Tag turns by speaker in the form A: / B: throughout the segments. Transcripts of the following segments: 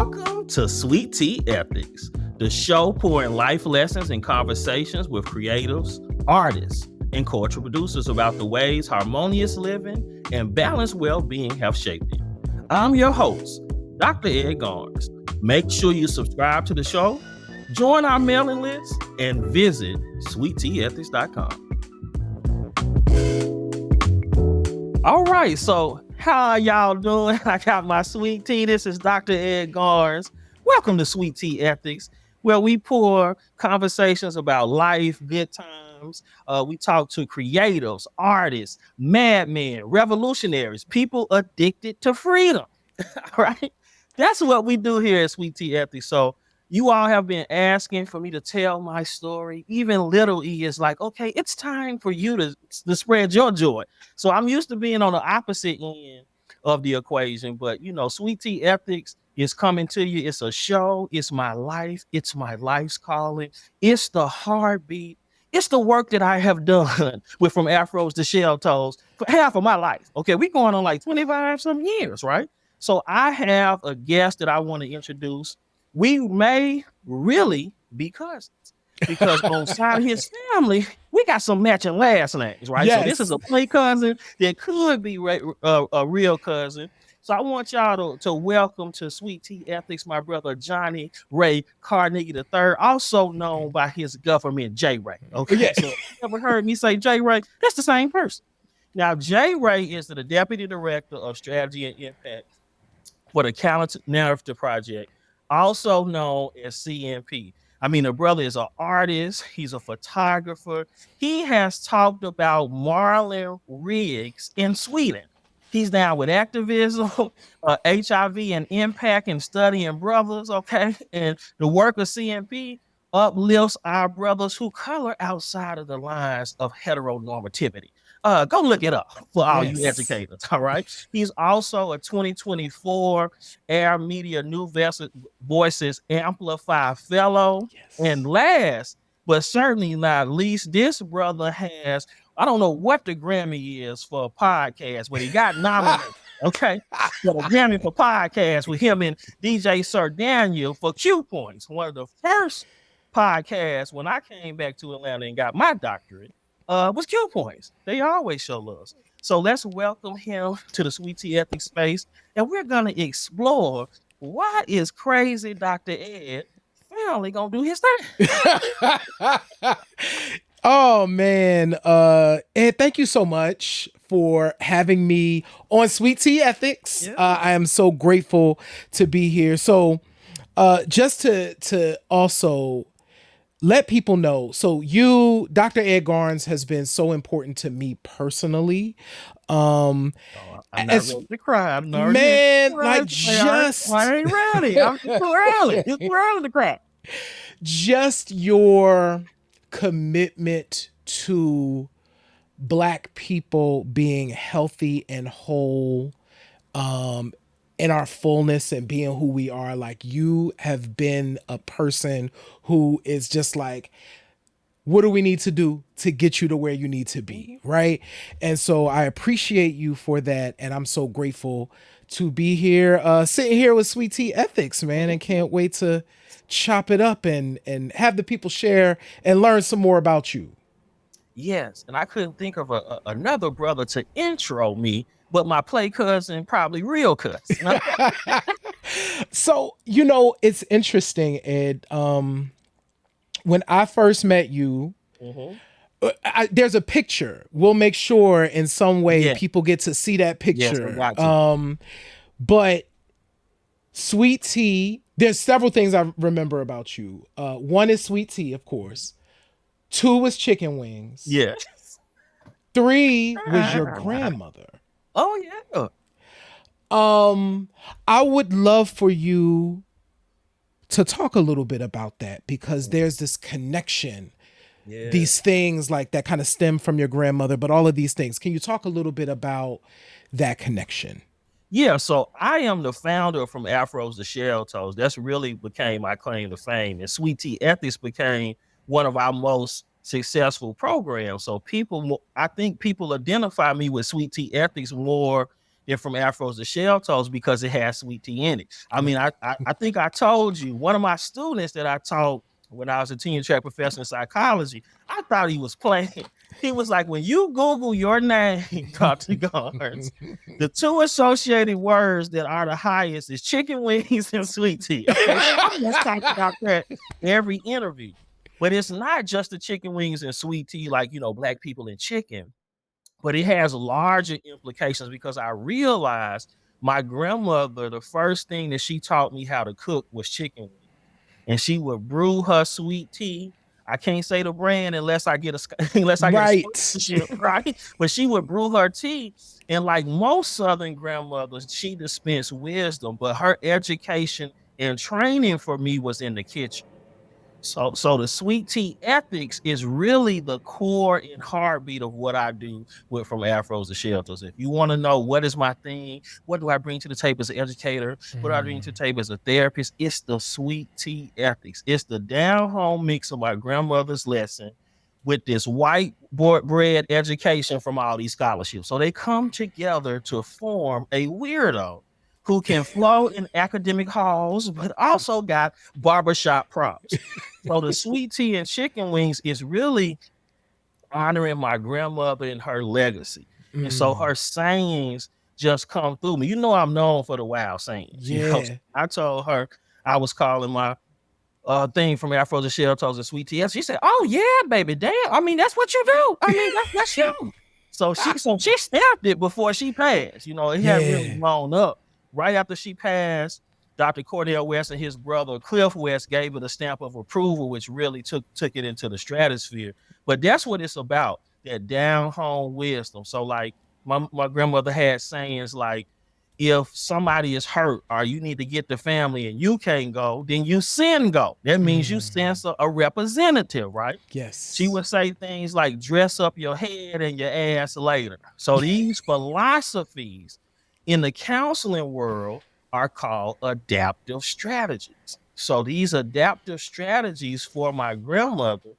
A: Welcome to Sweet Tea Ethics, the show pouring life lessons and conversations with creatives, artists, and cultural producers about the ways harmonious living and balanced well-being have shaped it. I'm your host, Dr. Ed Garnes. Make sure you subscribe to the show, join our mailing list, and visit sweetteaethics.com. All right, so how are y'all doing? I got my sweet tea. This is Dr. Ed Garnes. Welcome to Sweet Tea Ethics, where we pour conversations about life, good times. We talk to creatives, artists, madmen, revolutionaries, people addicted to freedom. All right, that's what we do here at Sweet Tea Ethics. So you all have been asking for me to tell my story. Even little E is like, okay, it's time for you to spread your joy. So I'm used to being on the opposite end of the equation, but you know, Sweet Tea Ethics is coming to you. It's a show. It's my life. It's my life's calling. It's the heartbeat. It's the work that I have done with From Afros to Shell Toes for half of my life. Okay, we're going on like 25 some years, right? So I have a guest that I want to introduce. We may really be cousins because on side of his family, we got some matching last names, right? Yes. So this is a play cousin that could be a real cousin. So I want y'all to welcome to Sweet Tea Ethics my brother Johnnie Ray Kornegay III, also known by his government J. Ray. Okay, yeah. So if you ever heard me say J. Ray, that's the same person. Now J. Ray is the Deputy Director of Strategy and Impact for the Calendar Narrative Project, also known as CNP. I mean, the brother is an artist. He's a photographer. He has talked about Marlon Riggs in Sweden. He's down with activism, HIV and impact and studying brothers, okay? And the work of CNP uplifts our brothers who color outside of the lines of heteronormativity. Go look it up for all you educators, all right? He's also a 2024 Air Media New Voices AMPLIFY Fellow. Yes. And last, but certainly not least, this brother has, I don't know what the Grammy is for a podcast, but he got nominated, okay? For the Grammy for podcast with him and DJ Sir Daniel for Q Points, one of the first podcasts when I came back to Atlanta and got my doctorate. Was Q Points. They always show love. So let's welcome him to the Sweet Tea Ethics space, and we're gonna explore why is crazy Dr. Ed finally gonna do his thing.
B: Oh man, Ed, thank you so much for having me on Sweet Tea Ethics. Yeah. I am so grateful to be here. So, just to also let people know, so you, Dr. Ed Garnes, has been so important to me personally.
A: I'm not ready to cry.
B: Man, like just
A: I ain't ready. I'm too early. It's too early to cry.
B: Just your commitment to Black people being healthy and whole, in our fullness and being who we are. Like, you have been a person who is just like, what do we need to do to get you to where you need to be, right? And so I appreciate you for that, and I'm so grateful to be here, sitting here with Sweet Tea Ethics, man, and can't wait to chop it up and have the people share and learn some more about you.
A: Yes, and I couldn't think of another brother to intro me, but my play cousin, probably real cousin.
B: So, you know, it's interesting, Ed. When I first met you, there's a picture. We'll make sure in some way people get to see that picture. Yes, but Sweet Tea, there's several things I remember about you. One is Sweet Tea, of course. 2 was chicken wings.
A: Yes.
B: 3 was your grandmother.
A: Oh yeah.
B: I would love for you to talk a little bit about that, because there's this connection, these things like that kind of stem from your grandmother, but all of these things. Can you talk a little bit about that connection?
A: Yeah, so I am the founder of From Afros to Shell Toes. That's really became my claim to fame. And Sweet Tea Ethics became one of our most successful programs. So I think people identify me with Sweet Tea Ethics more it from afros to shell toes because it has sweet tea in it. I mean, I think I told you one of my students that I taught when I was a tenure track professor in psychology, I thought he was playing. He was like, when you Google your name, Dr. Garnes, the two associated words that are the highest is chicken wings and sweet tea. Okay, I'm just talking about that every interview. But it's not just the chicken wings and sweet tea, like, black people and chicken, but it has larger implications because I realized my grandmother, the first thing that she taught me how to cook was chicken wings. And she would brew her sweet tea. I can't say the brand unless I get a
B: Right.
A: sponsorship, right? But she would brew her tea, and like most Southern grandmothers, she dispensed wisdom, but her education and training for me was in the kitchen. So the sweet tea ethics is really the core and heartbeat of what I do with From Afros to Shelters. If you want to know what is my thing, what do I bring to the table as an educator, what do I bring to the table as a therapist, it's the sweet tea ethics. It's the down home mix of my grandmother's lesson with this white bread education from all these scholarships. So they come together to form a weirdo who can flow in academic halls, but also got barbershop props. So the sweet tea and chicken wings is really honoring my grandmother and her legacy. And so her sayings just come through me. I'm known for the wild sayings.
B: Yeah.
A: I told her I was calling my thing from Afro to Shell Toes and Sweet Tea. She said, "Oh yeah, baby, damn. I mean, that's what you do. I mean, that's you." So she stamped it before she passed. It hadn't really blown up. Right after she passed, Dr. Cordell West and his brother Cliff West gave it a stamp of approval, which really took it into the stratosphere. But that's what it's about, that down home wisdom. So like my grandmother had sayings like, if somebody is hurt or you need to get the family and you can't go, then you send go. That means you send a representative, right?
B: Yes.
A: She would say things like dress up your head and your ass later. So these philosophies in the counseling world are called adaptive strategies. So these adaptive strategies for my grandmother,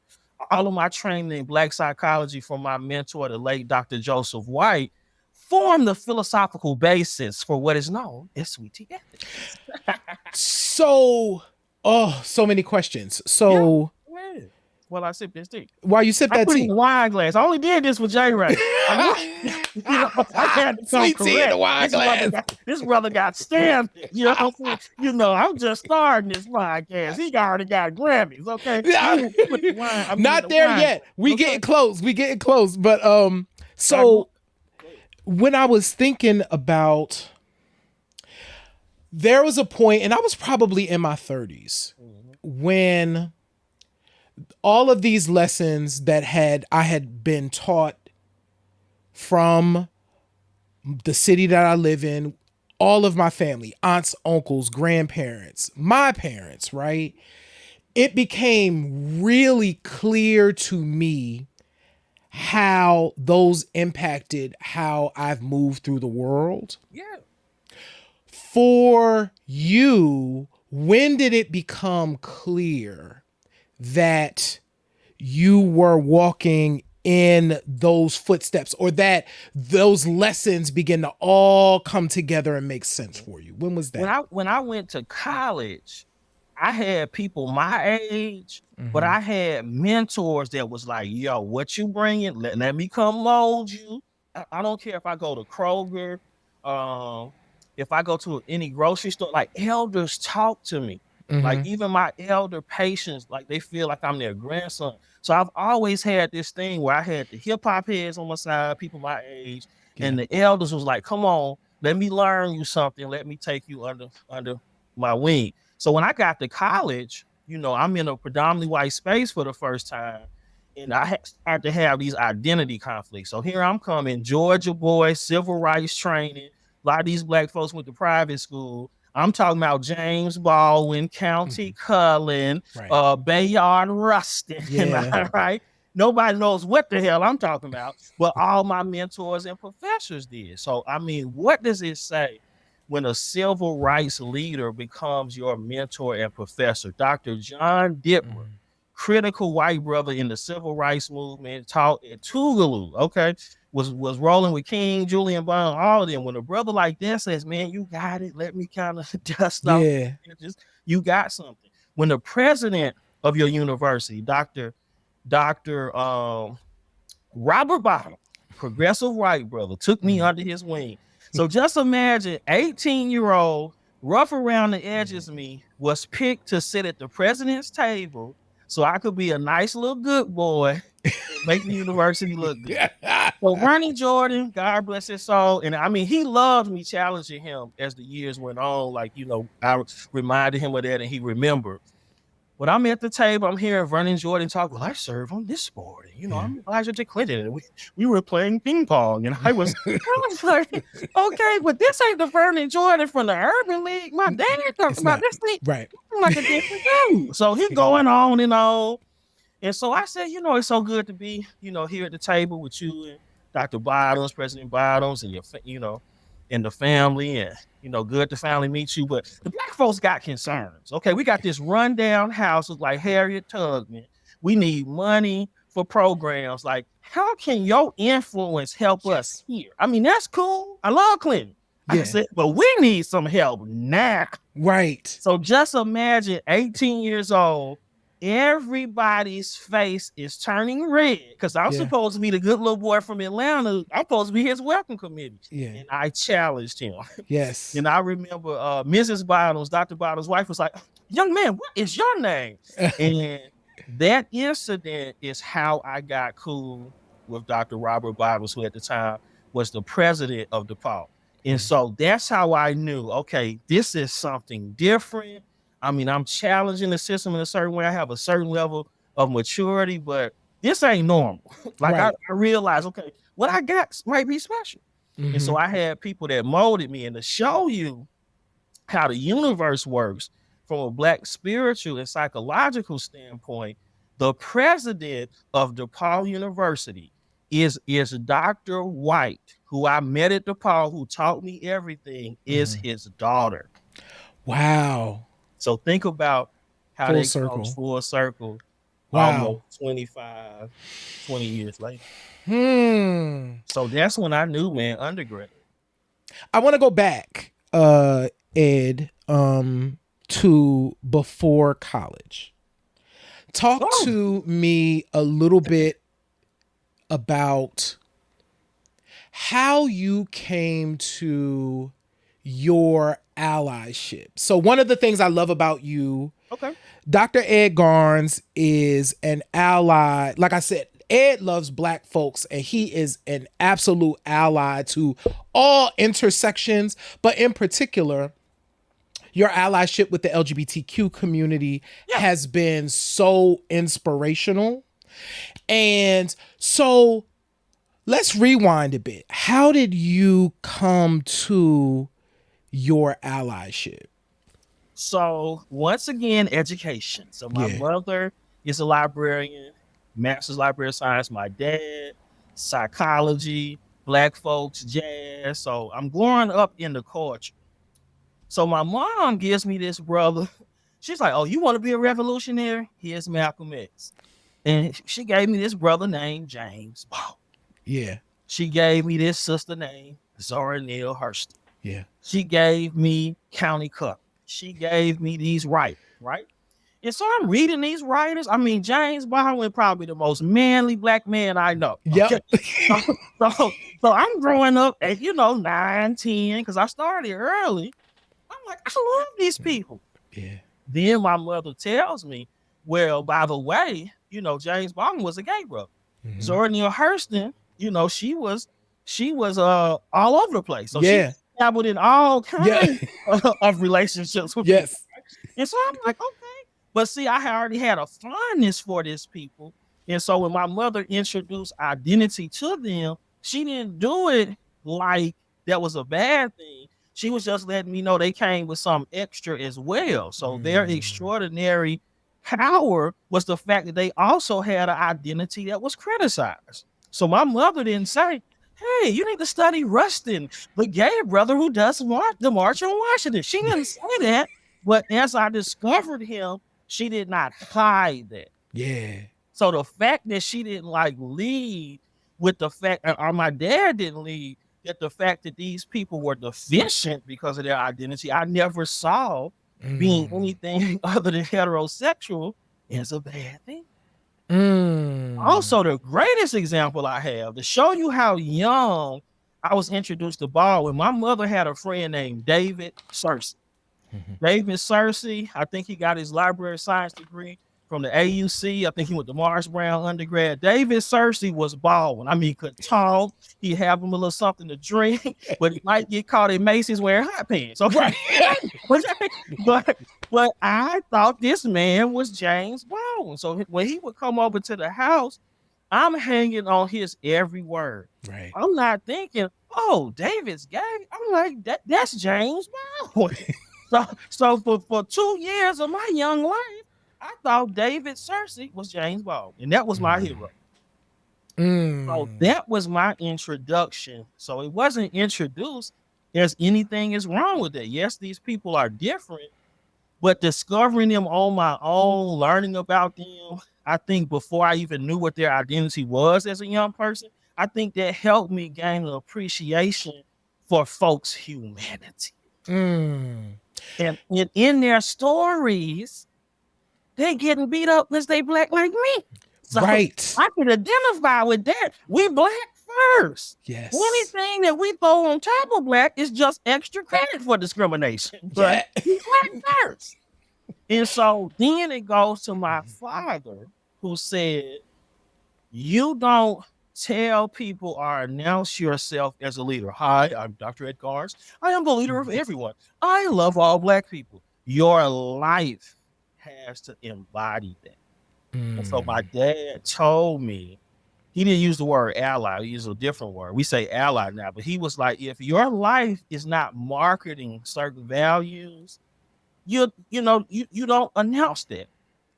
A: all of my training in Black psychology from my mentor, the late Dr. Joseph White, form the philosophical basis for what is known as sweet tea ethics.
B: So many questions. So
A: yeah. Well, I sipped this tea.
B: While you sip that tea,
A: wine glass. I only did this with J. Ray. I had to come
B: sweet tea in the wine glass.
A: This brother got stamped. I'm just starting this podcast. He already got Grammys. Okay,
B: not there yet. We getting close. But so when I was thinking about, there was a point, and I was probably in my 30s when all of these lessons that I had been taught from the city that I live in, all of my family, aunts, uncles, grandparents, my parents, right? It became really clear to me how those impacted how I've moved through the world.
A: Yeah.
B: For you, when did it become clear that you were walking in those footsteps, or that those lessons begin to all come together and make sense for you? When was that?
A: When I went to college, I had people my age, but I had mentors that was like, yo, what you bringing? Let me come mold you. I don't care if I go to Kroger, if I go to any grocery store, like elders talk to me. Like even my elder patients, like they feel like I'm their grandson. So I've always had this thing where I had the hip hop heads on my side, people my age, and the elders was like, come on, let me learn you something. Let me take you under my wing. So when I got to college, I'm in a predominantly white space for the first time, and I started to have these identity conflicts. So here I'm coming, Georgia boy, civil rights training. A lot of these black folks went to private school. I'm talking about James Baldwin, County Cullen, Bayard Rustin, right? Nobody knows what the hell I'm talking about, but all my mentors and professors did. So, I mean, what does it say when a civil rights leader becomes your mentor and professor? Dr. John Dittmer, critical white brother in the civil rights movement, taught at Tougaloo, okay? was rolling with King, Julian Bond, all of them. When a brother like that says, "Man, you got it. Let me kind of dust off.
B: Yeah.
A: Just you got something." When the president of your university, Doctor Robert Bottom, progressive white brother, took me under his wing. So just imagine 18-year-old, rough around the edges me, was picked to sit at the president's table so I could be a nice little good boy and make the university look good. So Ronnie Jordan, God bless his soul. And I mean, he loved me challenging him as the years went on. Like, I reminded him of that and he remembered. But I'm at the table, I'm hearing Vernon Jordan talk. Well, I serve on this board. And, I'm Elijah J. Clinton. And we were playing ping pong. And I was like, okay, but this ain't the Vernon Jordan from the Urban League. My dad talks about this thing.
B: Right.
A: I'm like a different dude. So he's going on and on. And so I said, it's so good to be, here at the table with you and Dr. Bottoms, President Bottoms, and and the family, and good to finally meet you. But the black folks got concerns. Okay, we got this rundown house look like Harriet Tubman. We need money for programs. Like, how can your influence help us here? I mean, that's cool. I love Clinton. I said, but we need some help now.
B: Right.
A: So just imagine 18 years old. Everybody's face is turning red because I'm supposed to be the good little boy from Atlanta. I'm supposed to be his welcome committee.
B: Yeah.
A: And I challenged him.
B: Yes.
A: And I remember Mrs. Bottoms, Dr. Bottoms' wife, was like, "Young man, what is your name?" And that incident is how I got cool with Dr. Robert Bottoms, who at the time was the president of DePaul. And so that's how I knew, okay, this is something different. I mean, I'm challenging the system in a certain way. I have a certain level of maturity, but this ain't normal. Like, I realized, okay, what I got might be special. And so I had people that molded me. And to show you how the universe works from a Black spiritual and psychological standpoint, the president of DePaul University is Dr. White, who I met at DePaul, who taught me everything, is his daughter.
B: Wow.
A: So think about how they come full circle. Wow. Almost 20 years later. So that's when I knew, man, undergrad.
B: I want to go back, Ed, to before college. Talk to me a little bit about how you came to your allyship. So one of the things I love about you, Dr. Ed Garnes is an ally. Like I said, Ed loves Black folks and he is an absolute ally to all intersections, but in particular, your allyship with the LGBTQ community has been so inspirational. And so let's rewind a bit. How did you come to your allyship?
A: So once again, education. So my mother is a librarian, master's library of science. My dad, psychology, Black folks, jazz. So I'm growing up in the culture. So my mom gives me this brother. She's like, "Oh, you want to be a revolutionary? Here's Malcolm X." And she gave me this brother named James Baldwin.
B: Yeah.
A: She gave me this sister named Zora Neale Hurston.
B: Yeah.
A: She gave me County Cup. She gave me these writers, right? And so I'm reading these writers. I mean, James Baldwin, probably the most manly Black man I know.
B: Yep.
A: Okay? So I'm growing up at, 9, 10, because I started early. I'm like, I love these people.
B: Yeah.
A: Then my mother tells me, well, by the way, James Baldwin was a gay brother. Zora Neale Hurston, she was all over the place. So she dabbled in all kinds of relationships with people. And so I'm like, okay. But see, I already had a fondness for these people. And so when my mother introduced identity to them, she didn't do it like that was a bad thing. She was just letting me know they came with some extra as well. So their extraordinary power was the fact that they also had an identity that was criticized. So my mother didn't say, "Hey, you need to study Rustin, the gay brother who does the March on Washington." She didn't say that. But as I discovered him, she did not hide that.
B: Yeah.
A: So the fact that she didn't lead with the fact, or my dad didn't lead, that the fact that these people were deficient because of their identity, I never saw being
B: Mm.
A: anything other than heterosexual as a bad thing.
B: Mm.
A: Also, the greatest example I have to show you how young I was introduced to ball, when my mother had a friend named David Searcy. David Searcy, I think he got his library science degree from the AUC. I think he went to Morris Brown undergrad. David Searcy was balling. I mean, he could talk. He'd have him a little something to drink, but he might get caught in Macy's wearing hot pants. Okay.
B: Right.
A: but I thought this man was James Baldwin. So when he would come over to the house, I'm hanging on his every word.
B: Right.
A: I'm not thinking, oh, David's gay. I'm like, that's James Baldwin. So for 2 years of my young life, I thought David Searcy was James Baldwin, and that was my hero. So that was my introduction. So it wasn't introduced as anything is wrong with it. Yes, these people are different, but discovering them on my own, learning about them, I think before I even knew what their identity was as a young person, I think that helped me gain an appreciation for folks' humanity. And in their stories, they getting beat up because they black like me. So
B: Right.
A: I can identify with that. We black first.
B: Yes.
A: Anything that we throw on top of black is just extra credit for discrimination. But we black first. And so then it goes to my father, who said, you don't tell people or announce yourself as a leader. Hi, I'm Dr. Ed Garnes. I am the leader of everyone. I love all black people. Your life has to embody that. And so my dad told me, he didn't use the word ally, he used a different word. We say ally now, but he was like, if your life is not marketing certain values, you don't announce that.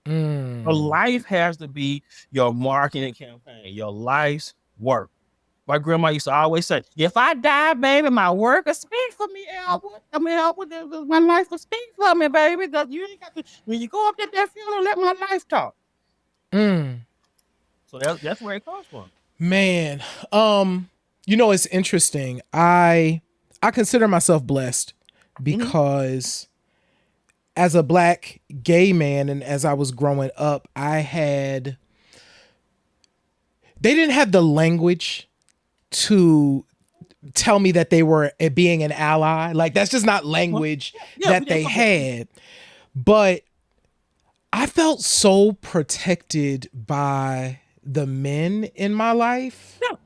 A: Your life has to be your marketing campaign, your life's work. My grandma used to always say, if I die, baby, my work will speak for me, Albert. I mean, Albert, my life will speak for me, baby. You ain't got to, when you go up to that funeral, let my life talk. So that's where it comes from.
B: Man, it's interesting. I consider myself blessed because as a black gay man, and as I was growing up, they didn't have the language to tell me that they were being an ally. Like, that's just not language that they had. But I felt so protected by the men in my life.
A: Yeah.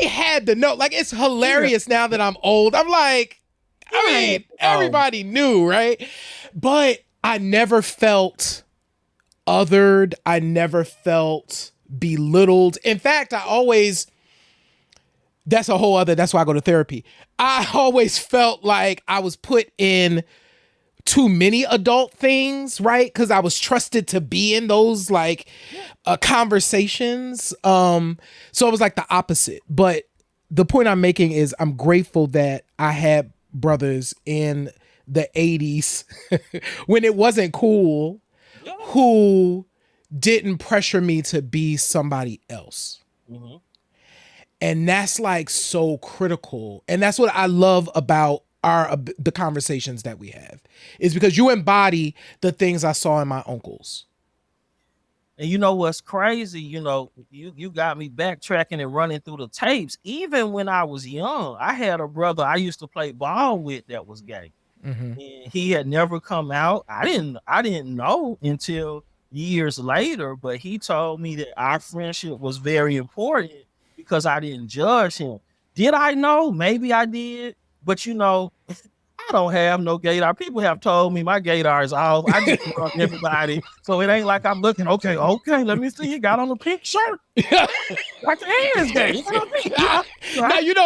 B: They had to know. Like, it's hilarious now that I'm old. I'm like, I mean, everybody knew, right? But I never felt othered. I never felt belittled. In fact, that's why I go to therapy. I always felt like I was put in too many adult things, right? Because I was trusted to be in those conversations. So it was like the opposite. But the point I'm making is I'm grateful that I had brothers in the 80s when it wasn't cool who didn't pressure me to be somebody else. And that's like so critical. And that's what I love about the conversations that we have, is because you embody the things I saw in my uncles.
A: And you know what's crazy? You got me backtracking and running through the tapes. Even when I was young, I had a brother I used to play ball with that was gay. And he had never come out. I didn't know until years later, but he told me that our friendship was very important because I didn't judge him. Did I know? Maybe I did. But I don't have no gaydar. People have told me my gaydar is off. I just love everybody. So it ain't like I'm looking, okay, let me see. You got on a pink shirt. Like the hand is gay.
B: Now,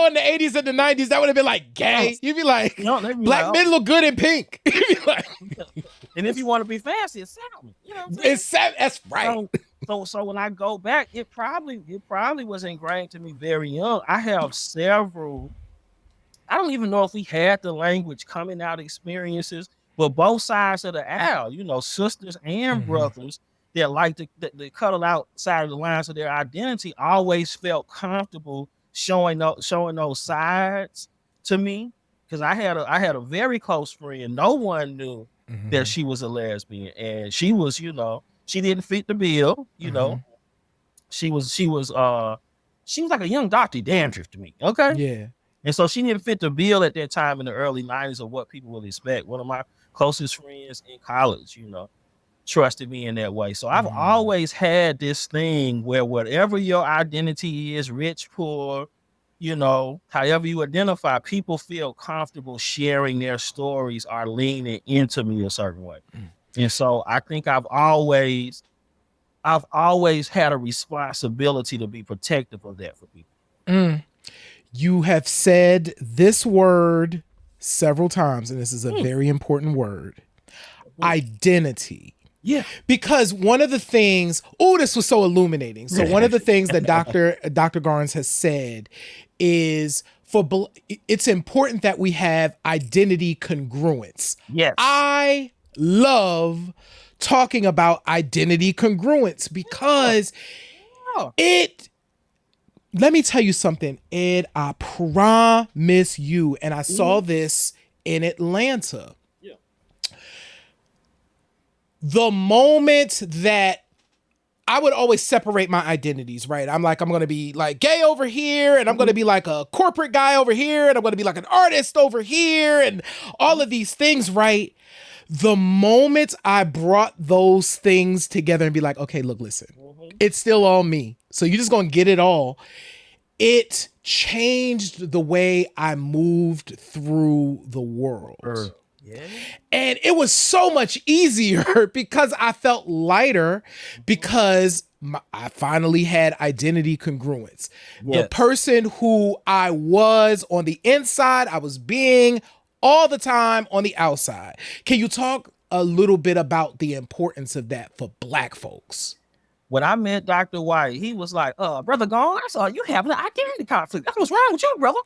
B: in the 80s and the 90s, that would have been like gay. You'd be like, black men look good in pink.
A: And if you want to be fancy, it's salmon.
B: That's right.
A: So when I go back, it probably was ingrained to me very young. I have several, I don't even know if we had the language coming out experiences, but both sides of the aisle, sisters and brothers that like the cut outside of the lines of their identity always felt comfortable showing those sides to me. Because I had a very close friend. No one knew that
B: Mm-hmm.
A: she was a lesbian, and she was, she didn't fit the bill.
B: Mm-hmm.
A: She was like a young Dr. Dandruff to me. Okay.
B: Yeah.
A: And so she didn't fit the bill at that time in the early 90s of what people would expect. One of my closest friends in college, trusted me in that way. So I've always had this thing where whatever your identity is, rich, poor, however you identify, people feel comfortable sharing their stories or leaning into me a certain way. And so I think I've always had a responsibility to be protective of that for people.
B: You have said this word several times, and this is a
A: Mm.
B: very important word. Identity.
A: Yeah.
B: Because one of the things, this was so illuminating. So one of the things that Dr. Garnes has said is it's important that we have identity congruence.
A: Yes.
B: I love talking about identity congruence because let me tell you something, Ed, I promise you, and I saw this in Atlanta.
A: Yeah.
B: The moment that I would always separate my identities, right? I'm going to be like gay over here, and I'm going to be like a corporate guy over here, and I'm going to be like an artist over here, and all of these things, right? The moment I brought those things together and be like, okay, look, listen, it's still all me. So you're just going to get it all. It changed the way I moved through the world.
A: Yeah.
B: And it was so much easier because I felt lighter because I finally had identity congruence.
A: Yes.
B: The person who I was on the inside, I was being all the time on the outside. Can you talk a little bit about the importance of that for Black folks?
A: When I met Dr. White, he was like, Brother Gone, I saw you having an identity conflict. That's what's wrong with you, brother.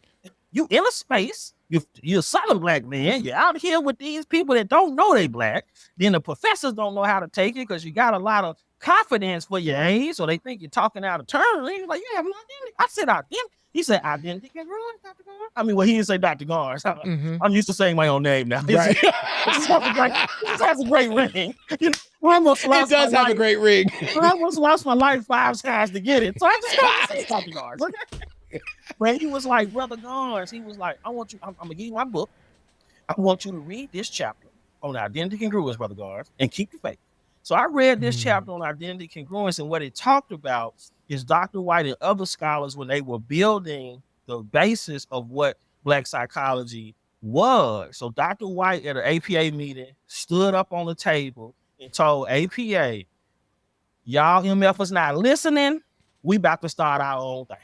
A: You in a space, you're a Southern Black man, you're out here with these people that don't know they Black. Then the professors don't know how to take it because you got a lot of confidence for your age, so they think you're talking out of turn. He's like, you have an identity. I said identity. He said identity can ruin Dr. Garnes. I mean, well, he didn't say Dr. Garnes. I'm used to saying my own name now.
B: Right.
A: It has a great ring. I almost lost
B: it does have a great ring.
A: I almost lost my life 5 times to get it. So I just got to say Dr. Garnes. Okay? When he was like, Brother Garnes, he was like, I'm going to give you my book. I want you to read this chapter on identity congruence, Brother Garnes, and keep the faith. So I read this chapter on identity congruence, and what it talked about is Dr. White and other scholars, when they were building the basis of what Black psychology was. So Dr. White at an APA meeting stood up on the table and told APA, y'all MFers not listening, we about to start our own thing.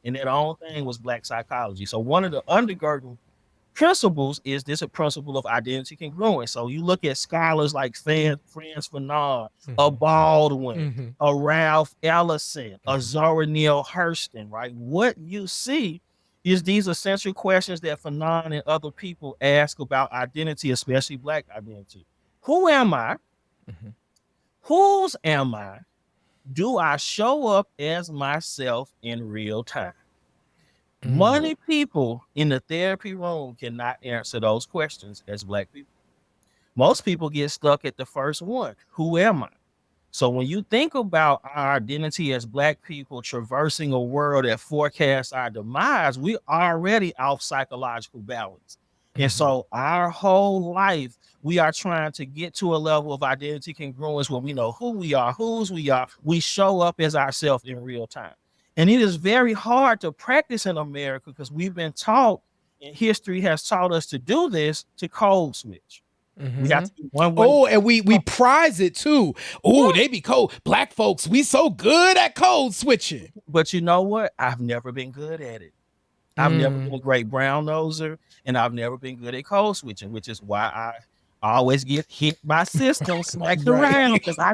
A: And that own thing was Black psychology. So one of the undergirding principles is this a principle of identity congruence. So you look at scholars like Franz Fanon, a Baldwin, a Ralph Ellison, a Zora Neale Hurston, right? What you see is these essential questions that Fanon and other people ask about identity, especially Black identity. Who am I? Whose am I? Do I show up as myself in real time? Many people in the therapy room cannot answer those questions as Black people. Most people get stuck at the first one. Who am I? So when you think about our identity as Black people traversing a world that forecasts our demise, we already off psychological balance. And so our whole life, we are trying to get to a level of identity congruence where we know who we are, whose we are. We show up as ourselves in real time. And it is very hard to practice in America because we've been taught, and history has taught us to do this, to code switch. We got to do one way.
B: Oh, and we prize it too. Oh, they be cold. Black folks, we so good at code switching.
A: But you know what? I've never been good at it. I've never been a great brown noser, and I've never been good at code switching, which is why I always get hit by system smacked around because I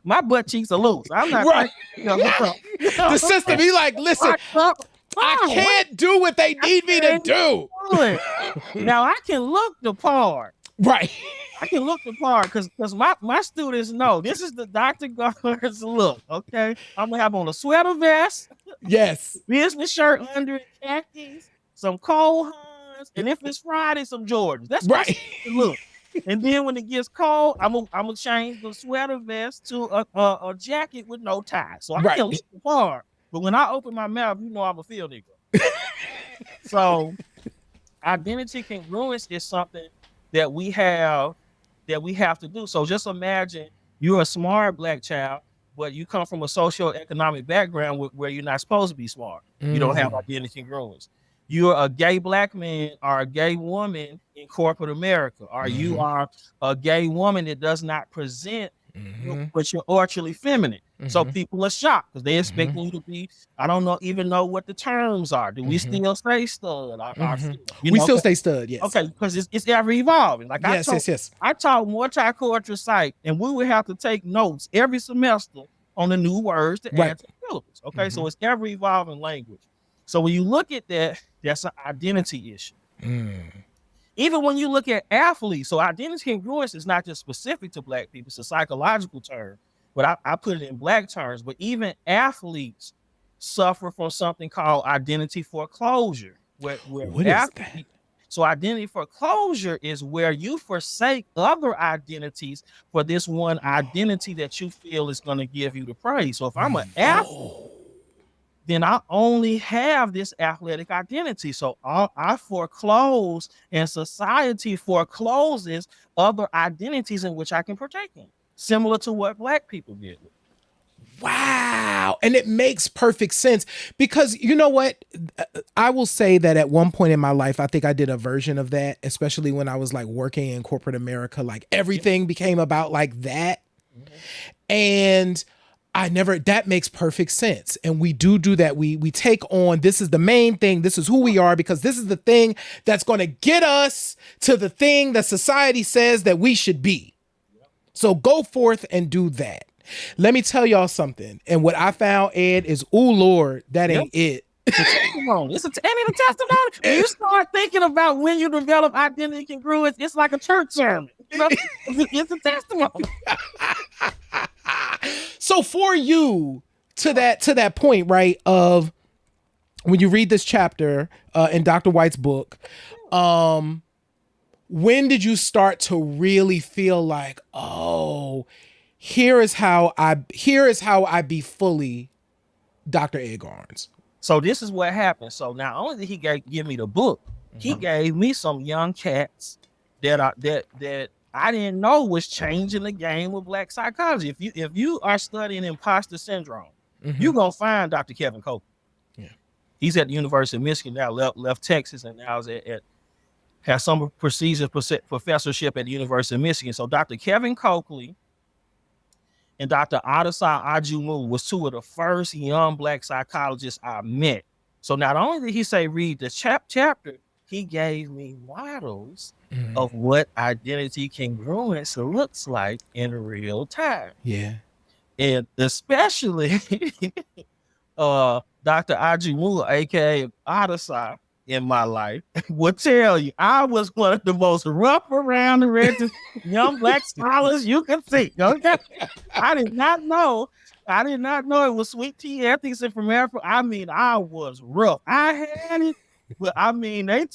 A: my butt cheeks are loose. I'm not
B: right. The system, he like, listen, I can't do what they need me to do.
A: Now I can look the part,
B: Right.
A: I can look the part because my students know this is the Dr. Garnes look. Okay, I'm gonna have on a sweater vest,
B: Yes.
A: business shirt under it, khakis, some Cole Haans, and if it's Friday, some Jordans. That's my
B: Right.
A: look. And then when it gets cold, I'm gonna change the sweater vest to a jacket with no tie, so I
B: Right.
A: can look the part. But when I open my mouth, you know I'm a field nigga. So identity congruence is something that we have to do. So just imagine you're a smart Black child, but you come from a socio-economic background where you're not supposed to be smart. You don't have identity congruence. You're a gay Black man or a gay woman in corporate America, or you are a gay woman that does not present, but you're archly feminine. So people are shocked because they expect you to be, I don't know, even know what the terms are. Do we still say stud?
B: We still stay stud, yes.
A: Okay, because it's ever evolving. Like
B: yes.
A: I taught multicultural psych, and we would have to take notes every semester on the new words to add to the syllabus. Okay, so it's ever evolving language. So when you look at that, that's an identity issue. Even when you look at athletes, so identity congruence is not just specific to Black people, it's a psychological term, but I put it in Black terms. But even athletes suffer from something called identity foreclosure. What is that? So identity foreclosure is where you forsake other identities for this one identity that you feel is going to give you the praise. So if I'm an athlete, then I only have this athletic identity. So I foreclose, and society forecloses other identities in which I can partake in, similar to what Black people did.
B: Wow. And it makes perfect sense because you know what? I will say that at one point in my life, I think I did a version of that, especially when I was like working in corporate America, like everything became about like that. And that makes perfect sense. And we do that. We take on, this is the main thing. This is who we are because this is the thing that's going to get us to the thing that society says that we should be. So go forth and do that. Let me tell y'all something. And what I found, Ed, is, oh Lord, that ain't it.
A: It's a testimony. When you start thinking about when you develop identity congruence, it's like a church sermon. You know? It's a testimony.
B: So for you, to that point, right, of when you read this chapter in Dr. White's book, when did you start to really feel like, oh, here is how I be fully Dr. Ed Garnes?
A: So this is what happened. So not only did he give me the book, he gave me some young cats that I didn't know was changing the game of Black psychology. If you are studying imposter syndrome, you're gonna find Dr. Kevin Copeland. Yeah. He's at the University of Michigan now, left Texas, and now is has some prestigious professorship at the University of Michigan. So Dr. Kevin Coakley and Dr. Adesai Ajumu was two of the first young Black psychologists I met. So not only did he say read the chapter, he gave me models of what identity congruence looks like in real time.
B: Yeah.
A: And especially Dr. Ajumu, aka Adesai, in my life, will tell you I was one of the most rough around the edges young Black scholars you can see. Okay? I did not know it was sweet tea ethics and from Africa. I mean, I was rough. I had it, but I mean, they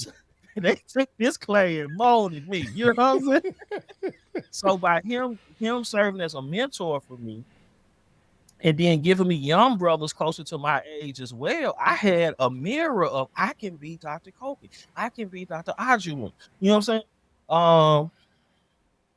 A: took this clay and molded me. You know what I'm saying? So by him serving as a mentor for me, and then giving me young brothers closer to my age as well, I had a mirror of I can be Dr. Coakley, I can be Dr. Ajumu. You know what I'm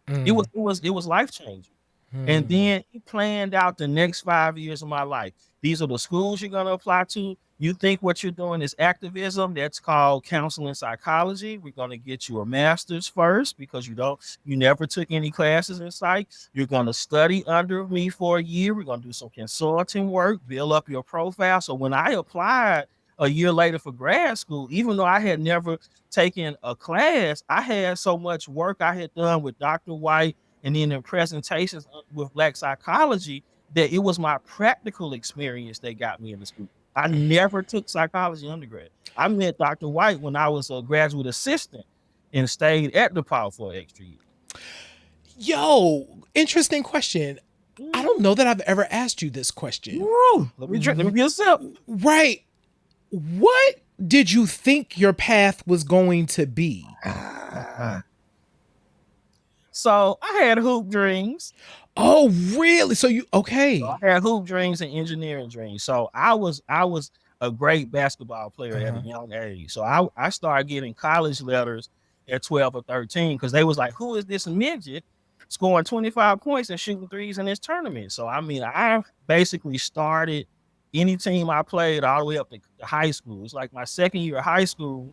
A: saying? It was life changing. And then he planned out the next 5 years of my life. These are the schools you're gonna apply to. You think what you're doing is activism? That's called counseling psychology. We're gonna get you a master's first because you never took any classes in psych. You're gonna study under me for a year. We're gonna do some consulting work, build up your profile. So when I applied a year later for grad school, even though I had never taken a class, I had so much work I had done with Dr. White and then in presentations with Black psychology that it was my practical experience that got me into school. I never took psychology undergrad. I met Dr. White when I was a graduate assistant and stayed at DePaul for an extra year.
B: Yo, interesting question. I don't know that I've ever asked you this question.
A: Woo, let me drink. Let me get a sip.
B: Right. What did you think your path was going to be?
A: So I had hoop dreams.
B: Oh, really? So you okay?
A: So I had hoop dreams and engineering dreams. So I was a great basketball player at a young age. So I started getting college letters at 12 or 13 because they was like, who is this midget scoring 25 points and shooting threes in this tournament? So I mean, I basically started any team I played all the way up to high school. It's like my second year of high school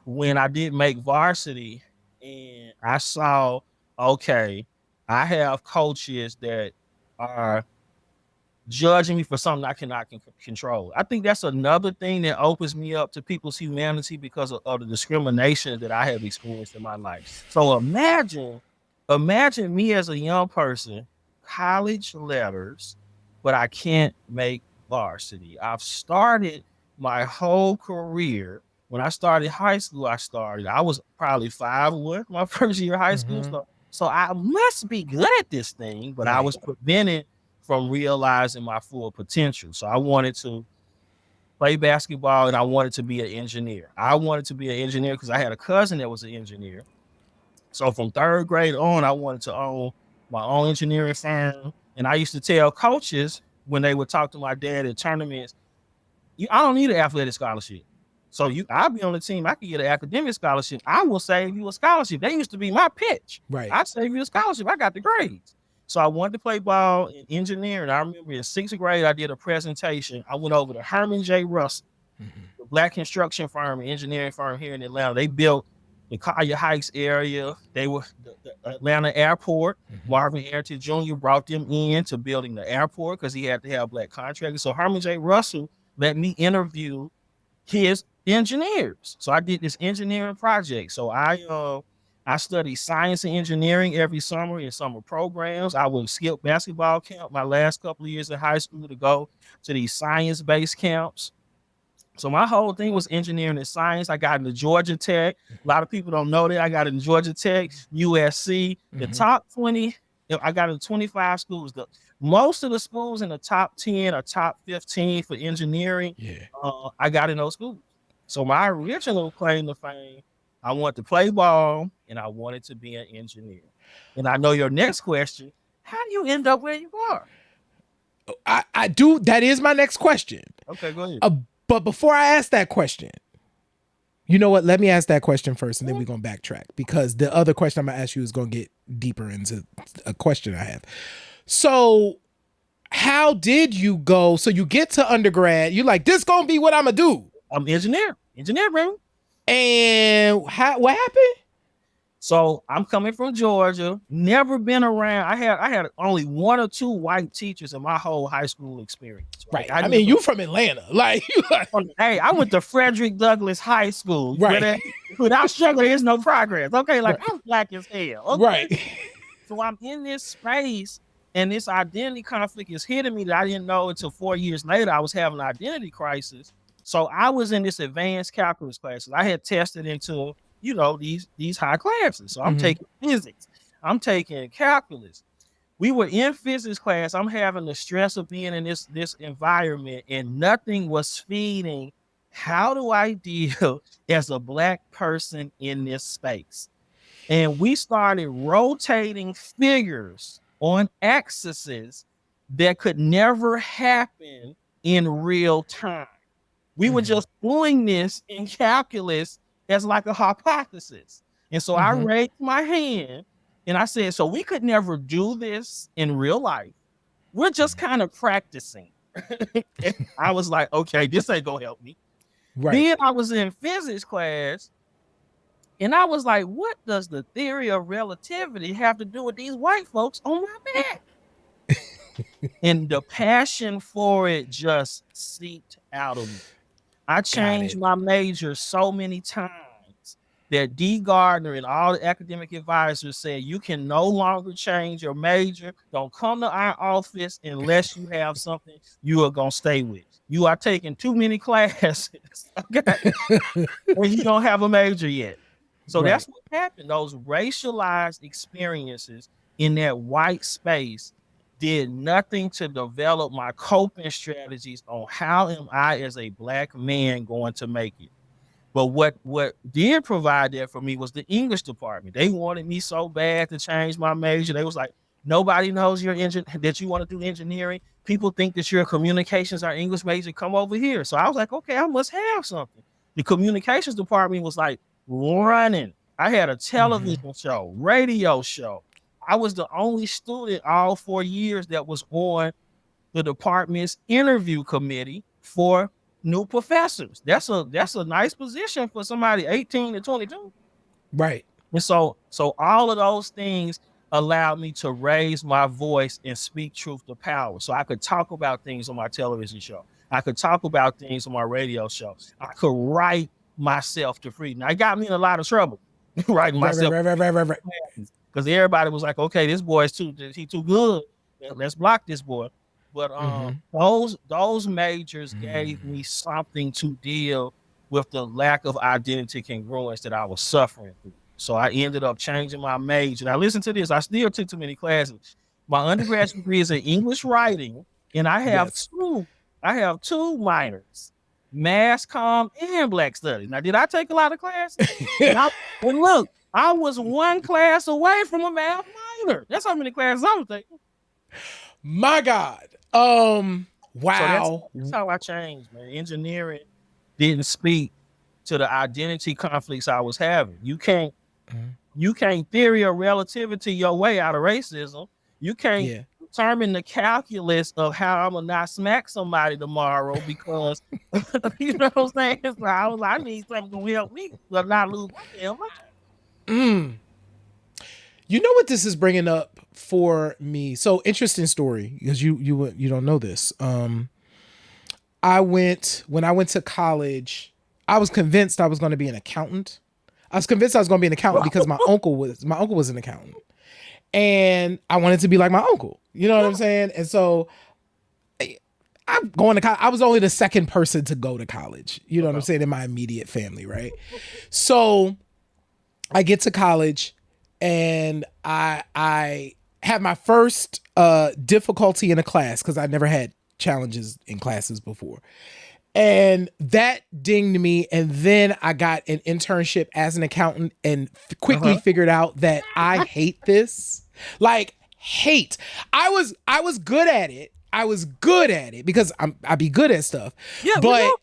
A: when I did make varsity and I saw, okay, I have coaches that are judging me for something I cannot control. I think that's another thing that opens me up to people's humanity because of the discrimination that I have experienced in my life. So imagine me as a young person, college letters, but I can't make varsity. I've started my whole career. When I started high school, I was probably 5'1" my first year of high school. So I must be good at this thing, but I was prevented from realizing my full potential. So I wanted to play basketball and I wanted to be an engineer. I wanted to be an engineer because I had a cousin that was an engineer. So from third grade on, I wanted to own my own engineering firm. And I used to tell coaches when they would talk to my dad at tournaments, I don't need an athletic scholarship. So I'll be on the team. I can get an academic scholarship. I will save you a scholarship. That used to be my pitch.
B: Right.
A: I save you a scholarship. I got the grades. So I wanted to play ball in engineering. I remember in sixth grade, I did a presentation. I went over to Herman J. Russell, the black construction firm, engineering firm here in Atlanta. They built the Collier Heights area. They were the Atlanta airport. Marvin Heritage Jr. brought them in to building the airport because he had to have black contractors. So Herman J. Russell let me interview his engineers. So I did this engineering project. So I studied science and engineering every summer in summer programs. I would skip basketball camp my last couple of years in high school to go to these science-based camps. So my whole thing was engineering and science. I got into Georgia Tech. A lot of people don't know that. I got into Georgia Tech, USC, the top 20. I got into 25 schools. Most of the schools in the top 10 or top 15 for engineering, I got in those schools. So my original claim to fame, I wanted to play ball and I wanted to be an engineer. And I know your next question, how do you end up where you are?
B: I do. That is my next question.
A: Okay, go ahead.
B: But before I ask that question, you know what? Let me ask that question first and then we're going to backtrack because the other question I'm going to ask you is going to get deeper into a question I have. So how did you go? So you get to undergrad. You're like, this going to be what I'm going to do.
A: I'm engineer, baby.
B: And what happened?
A: So I'm coming from Georgia, never been around. I had only one or two white teachers in my whole high school experience.
B: Right. I mean, you from Atlanta.
A: Hey, I went to Frederick Douglass High School.
B: Right.
A: Without struggle, there's no progress. Okay, like I'm black as hell. Okay?
B: Right.
A: So I'm in this space and this identity conflict is hitting me that I didn't know until 4 years later. I was having an identity crisis. So I was in this advanced calculus classes. I had tested into these high classes. So I'm taking physics. I'm taking calculus. We were in physics class. I'm having the stress of being in this environment and nothing was feeding. How do I deal as a black person in this space? And we started rotating figures on axes that could never happen in real time. We were just doing this in calculus as like a hypothesis. And so I raised my hand and I said, so we could never do this in real life. We're just kind of practicing. I was like, okay, this ain't gonna help me. Right. Then I was in physics class and I was like, what does the theory of relativity have to do with these white folks on my back? And the passion for it just seeped out of me. I changed my major so many times that D. Gardner and all the academic advisors said, you can no longer change your major. Don't come to our office unless you have something you are going to stay with. You are taking too many classes, okay? And you don't have a major yet. So
B: Right.
A: that's what happened. Those racialized experiences in that white space did nothing to develop my coping strategies on how am I as a black man going to make it. But what did provide that for me was the English department. They wanted me so bad to change my major. They was like, nobody knows that you want to do engineering. People think that you're a communications or English major. Come over here. So I was like, okay, I must have something. The communications department was like running. I had a television show, radio show. I was the only student all 4 years that was on the department's interview committee for new professors. That's a nice position for somebody 18 to 22.
B: Right.
A: And so all of those things allowed me to raise my voice and speak truth to power. So I could talk about things on my television show. I could talk about things on my radio show. I could write myself to freedom. Now, it got me in a lot of trouble writing
B: Right.
A: myself
B: Right.
A: because everybody was like, okay, this boy's too good. Let's block this boy. But those majors gave me something to deal with the lack of identity congruence that I was suffering through. So I ended up changing my major. Now listen to this. I still took too many classes. My undergraduate degree is in English writing, and I have
B: Yes.
A: two minors, mass comm and black studies. Now, did I take a lot of classes? Well, look, I was one class away from a math minor. That's how many classes I was taking.
B: My God.
A: So
B: Wow.
A: that's how I changed, man. Engineering didn't speak to the identity conflicts I was having. You can't theory of relativity your way out of racism. You can't
B: Yeah.
A: determine the calculus of how I'm gonna not smack somebody tomorrow because you know what I'm saying. So I need something to help me, but not lose my damn mind.
B: You know what this is bringing up for me? So interesting story because you don't know this. When I went to college, I was convinced I was going to be an accountant. I was convinced I was going to be an accountant because my uncle was an accountant, and I wanted to be like my uncle. You know what I'm saying? And so I'm going to college. I was only the second person to go to college. You know what I'm saying, in my immediate family, right? So I get to college. And I have my first difficulty in a class because I never had challenges in classes before. And that dinged me. And then I got an internship as an accountant and quickly figured out that I hate this. Like, hate. I was good at it. I was good at it because I be good at stuff.
A: Yeah,
B: but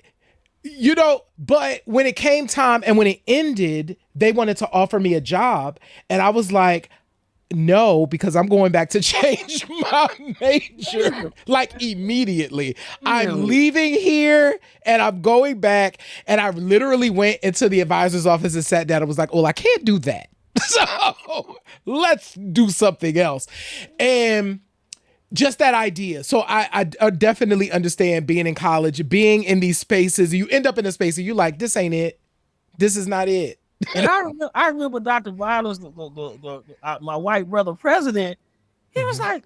B: but when it came time and when it ended, they wanted to offer me a job. And I was like, no, because I'm going back to change my major like immediately. I'm leaving here and I'm going back. And I literally went into the advisor's office and sat down and was like, well, I can't do that. So let's do something else. And just that idea. So I definitely understand being in college, being in these spaces. You end up in a space and you're like, this ain't it. This is not it.
A: And I remember Dr. Violence, my white brother president, he was like,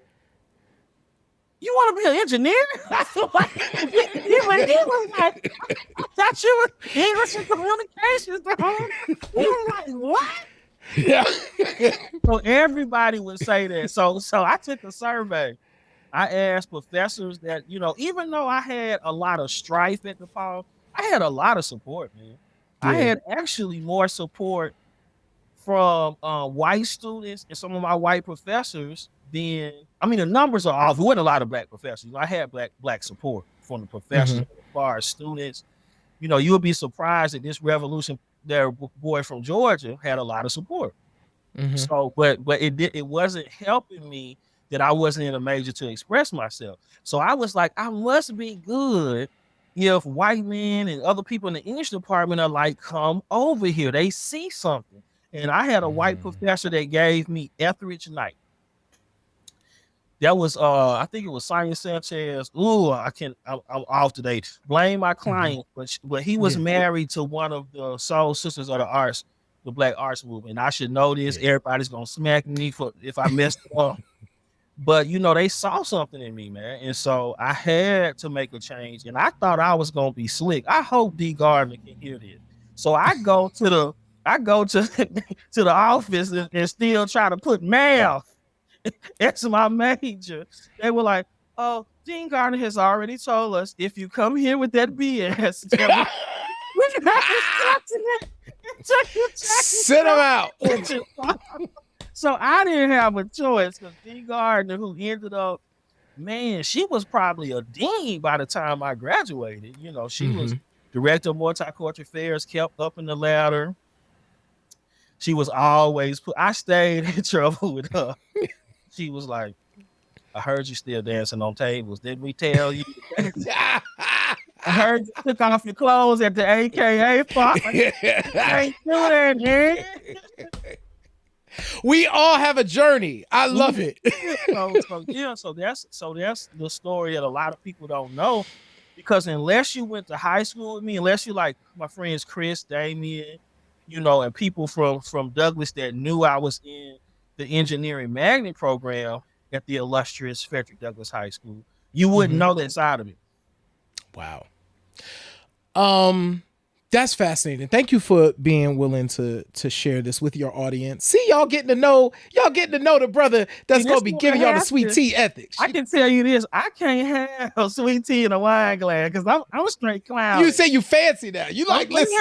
A: you want to be an engineer? I feel like he was like, I thought you were English and communications. He was like, what?
B: Yeah.
A: So everybody would say that. So I took a survey. I asked professors that, even though I had a lot of strife at the fall, I had a lot of support, man.
B: Yeah.
A: I had actually more support from white students and some of my white professors than, the numbers are off. There wasn't a lot of black professors. I had black support from the professors as far as students. You would be surprised that this revolution, their boy from Georgia had a lot of support. So, but it wasn't helping me that I wasn't in a major to express myself. So I was like, I must be good if white men and other people in the English department are like, come over here. They see something. And I had a white professor that gave me Etheridge Knight. That was, I think it was Simon Sanchez. Ooh, I'm off today. Blame my client, but he was married to one of the soul sisters of the arts, the Black arts movement. And I should know this. Everybody's gonna smack me if I messed up. But they saw something in me, man. And so I had to make a change. And I thought I was gonna be slick. I hope D. Gardner can hear this. So I go to I go to to the office and still try to put math as my major. They were like, "Oh, Dean Garner has already told us if you come here with that BS, that we can have this
B: Sit him out.
A: So I didn't have a choice because Dean Gardner, who ended up, man, she was probably a dean by the time I graduated. You know, she was director of multicultural affairs, kept up in the ladder. She was always put. I stayed in trouble with her. She was like, "I heard you still dancing on tables. Didn't we tell you? I heard you took off your clothes at the AKA party. You can't do that, man."
B: We all have a journey. I love it.
A: So that's the story that a lot of people don't know, because unless you went to high school with me, unless you like my friends Chris, Damien, you know, and people from Douglas that knew I was in the engineering magnet program at the illustrious Frederick Douglass High School, you wouldn't know that side of me.
B: Wow. That's fascinating. Thank you for being willing to share this with your audience. See, y'all getting to know the brother that's gonna be giving y'all the sweet tea ethics.
A: I can tell you this: I can't have sweet tea in a wine glass because I'm a straight clown.
B: You say you fancy now. You like listen.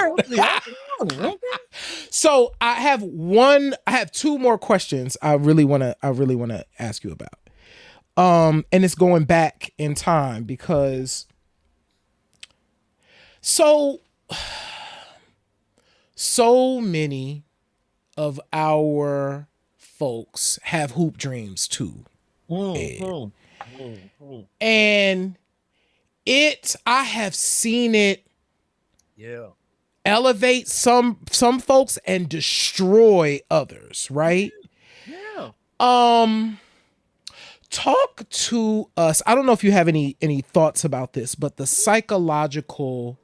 B: So I have two more questions I really wanna ask you about. And it's going back in time because so many of our folks have hoop dreams too. And I have seen it elevate some folks and destroy others, right?
A: Yeah.
B: Talk to us. I don't know if you have any thoughts about this, but the psychological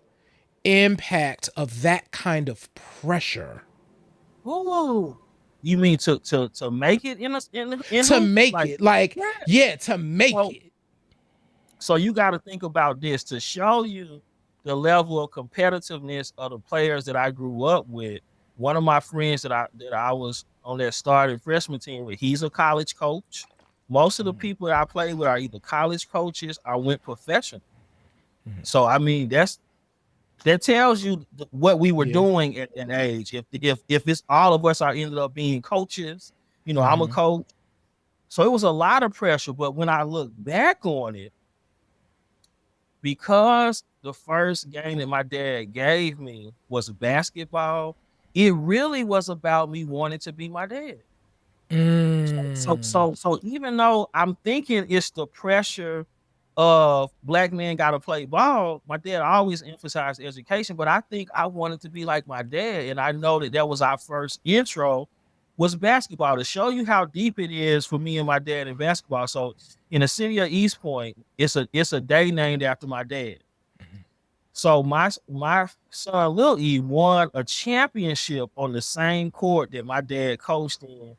B: impact of that kind of pressure.
A: Oh, you mean to make it in
B: to make it to make it.
A: So you got to think about this to show you the level of competitiveness of the players that I grew up with. One of my friends that I was on that starting freshman team with, he's a college coach. Most of the people that I played with are either college coaches or went professional. So I mean, that tells you what we were doing at an age. If it's all of us are ended up being coaches, you know, I'm a coach. So it was a lot of pressure. But when I look back on it, because the first game that my dad gave me was basketball, it really was about me wanting to be my dad. So even though I'm thinking it's the pressure of black men got to play ball, my dad always emphasized education, but I think I wanted to be like my dad. And I know that was our first intro was basketball, to show you how deep it is for me and my dad in basketball. So in the city of East Point, it's a day named after my dad. So my son Lil E won a championship on the same court that my dad coached in,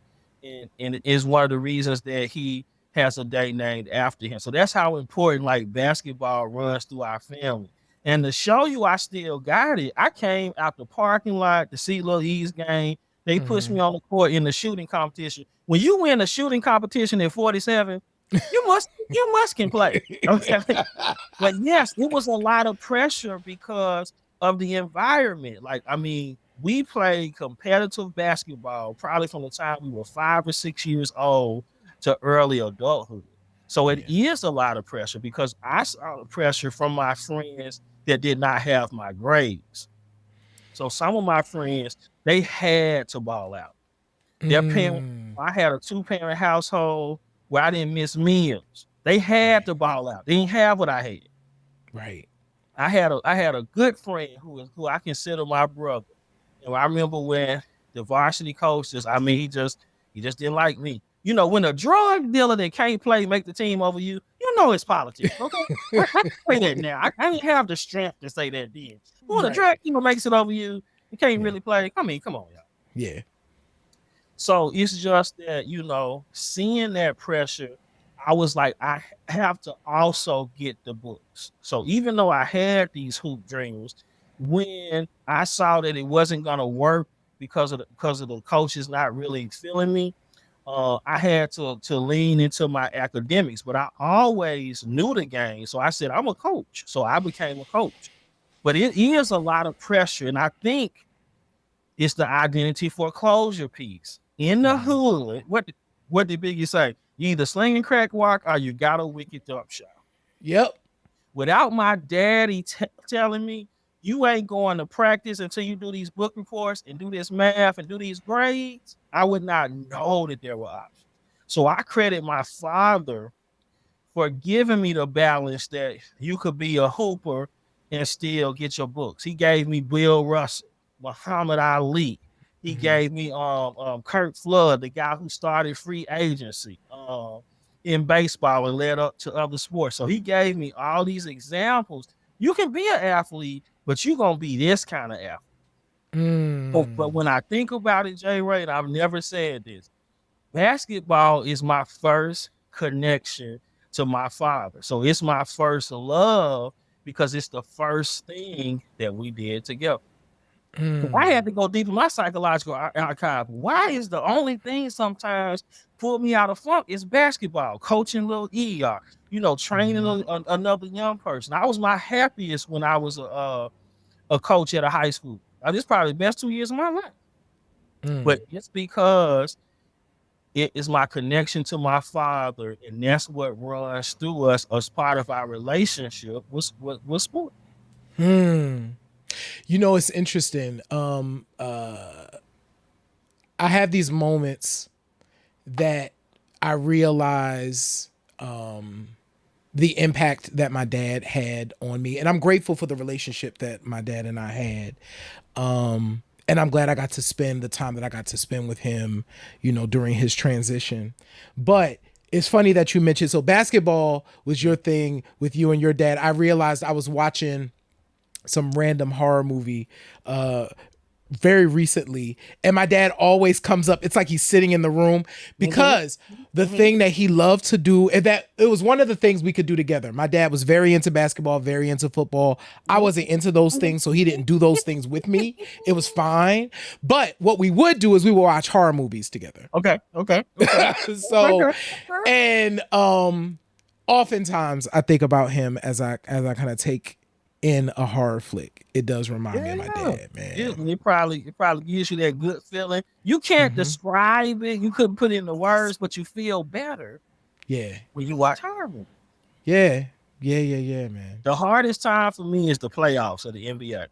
A: and it is one of the reasons that he has a day named after him. So that's how important like basketball runs through our family. And to show you I still got it, I came out the parking lot to see Lil E's game. They pushed me on the court in the shooting competition. When you win a shooting competition at 47, you must can play. Okay. But yes, it was a lot of pressure because of the environment. Like, I mean, we played competitive basketball probably from the time we were 5 or 6 years old to early adulthood. So it is a lot of pressure because I saw the pressure from my friends that did not have my grades. So some of my friends, they had to ball out. Their parents, I had a 2-parent household where I didn't miss meals. They had to ball out. They didn't have what I had.
B: Right.
A: I had a good friend who I consider my brother. And I remember when the varsity coach he just didn't like me. You know, when a drug dealer that can't play make the team over you, you know it's politics. Okay, I can say that now. I didn't have the strength to say that then. When a drug dealer makes it over you, you can't really play. Come on, y'all.
B: Yeah.
A: So it's just that, you know, seeing that pressure, I was like, I have to also get the books. So even though I had these hoop dreams, when I saw that it wasn't going to work because of the coaches not really feeling me. I had to lean into my academics, but I always knew the game. So I said, I'm a coach. So I became a coach. But it is a lot of pressure. And I think it's the identity foreclosure piece. In the
B: Mhm.
A: hood, what did Biggie say? You either sling and crack walk or you got a wicked jump shot.
B: Yep.
A: Without my daddy telling me, you ain't going to practice until you do these book reports and do this math and do these grades, I would not know that there were options. So I credit my father for giving me the balance that you could be a hooper and still get your books. He gave me Bill Russell, Muhammad Ali. He
B: Mhm.
A: gave me Kurt Flood, the guy who started free agency in baseball and led up to other sports. So he gave me all these examples. You can be an athlete, but you're gonna be this kind of athlete. But
B: Mm.
A: when I think about it, Jay Ray, and I've never said this, basketball is my first connection to my father. So it's my first love because it's the first thing that we did together. So I
B: Mm.
A: had to go deep in my psychological archive. Why is the only thing sometimes pull me out of funk is basketball, coaching little E or, training
B: Mhm.
A: another young person. I was my happiest when I was a coach at a high school. This probably the best 2 years of my life.
B: Mm.
A: But it's because it is my connection to my father, and that's what runs through us as part of our relationship with sport.
B: Hmm. It's interesting. I have these moments that I realize the impact that my dad had on me, and I'm grateful for the relationship that my dad and I had. And I'm glad I got to spend the time that I got to spend with him, during his transition. But it's funny that you mentioned, so basketball was your thing with you and your dad. I realized I was watching some random horror movie very recently, and my dad always comes up. It's like he's sitting in the room
A: Mhm,
B: because the
A: mhm.
B: thing that he loved to do, and that it was one of the things we could do together. My dad was very into basketball, very into football. I wasn't into those things, so he didn't do those things with me. It was fine. But what we would do is we would watch horror movies together.
A: Okay, okay, okay.
B: So,
A: Okay, okay.
B: and oftentimes I think about him as I kind of take in a horror flick. It does remind me of my
A: Yeah.
B: dad,
A: It,
B: man.
A: it probably it probably gives you that good feeling. You can't
B: Hmm.
A: describe it. You couldn't put it into words, but you feel better
B: Yeah.
A: when you watch horror movies.
B: Yeah. Yeah, yeah, yeah, man.
A: The hardest time for me is the playoffs of the NBA.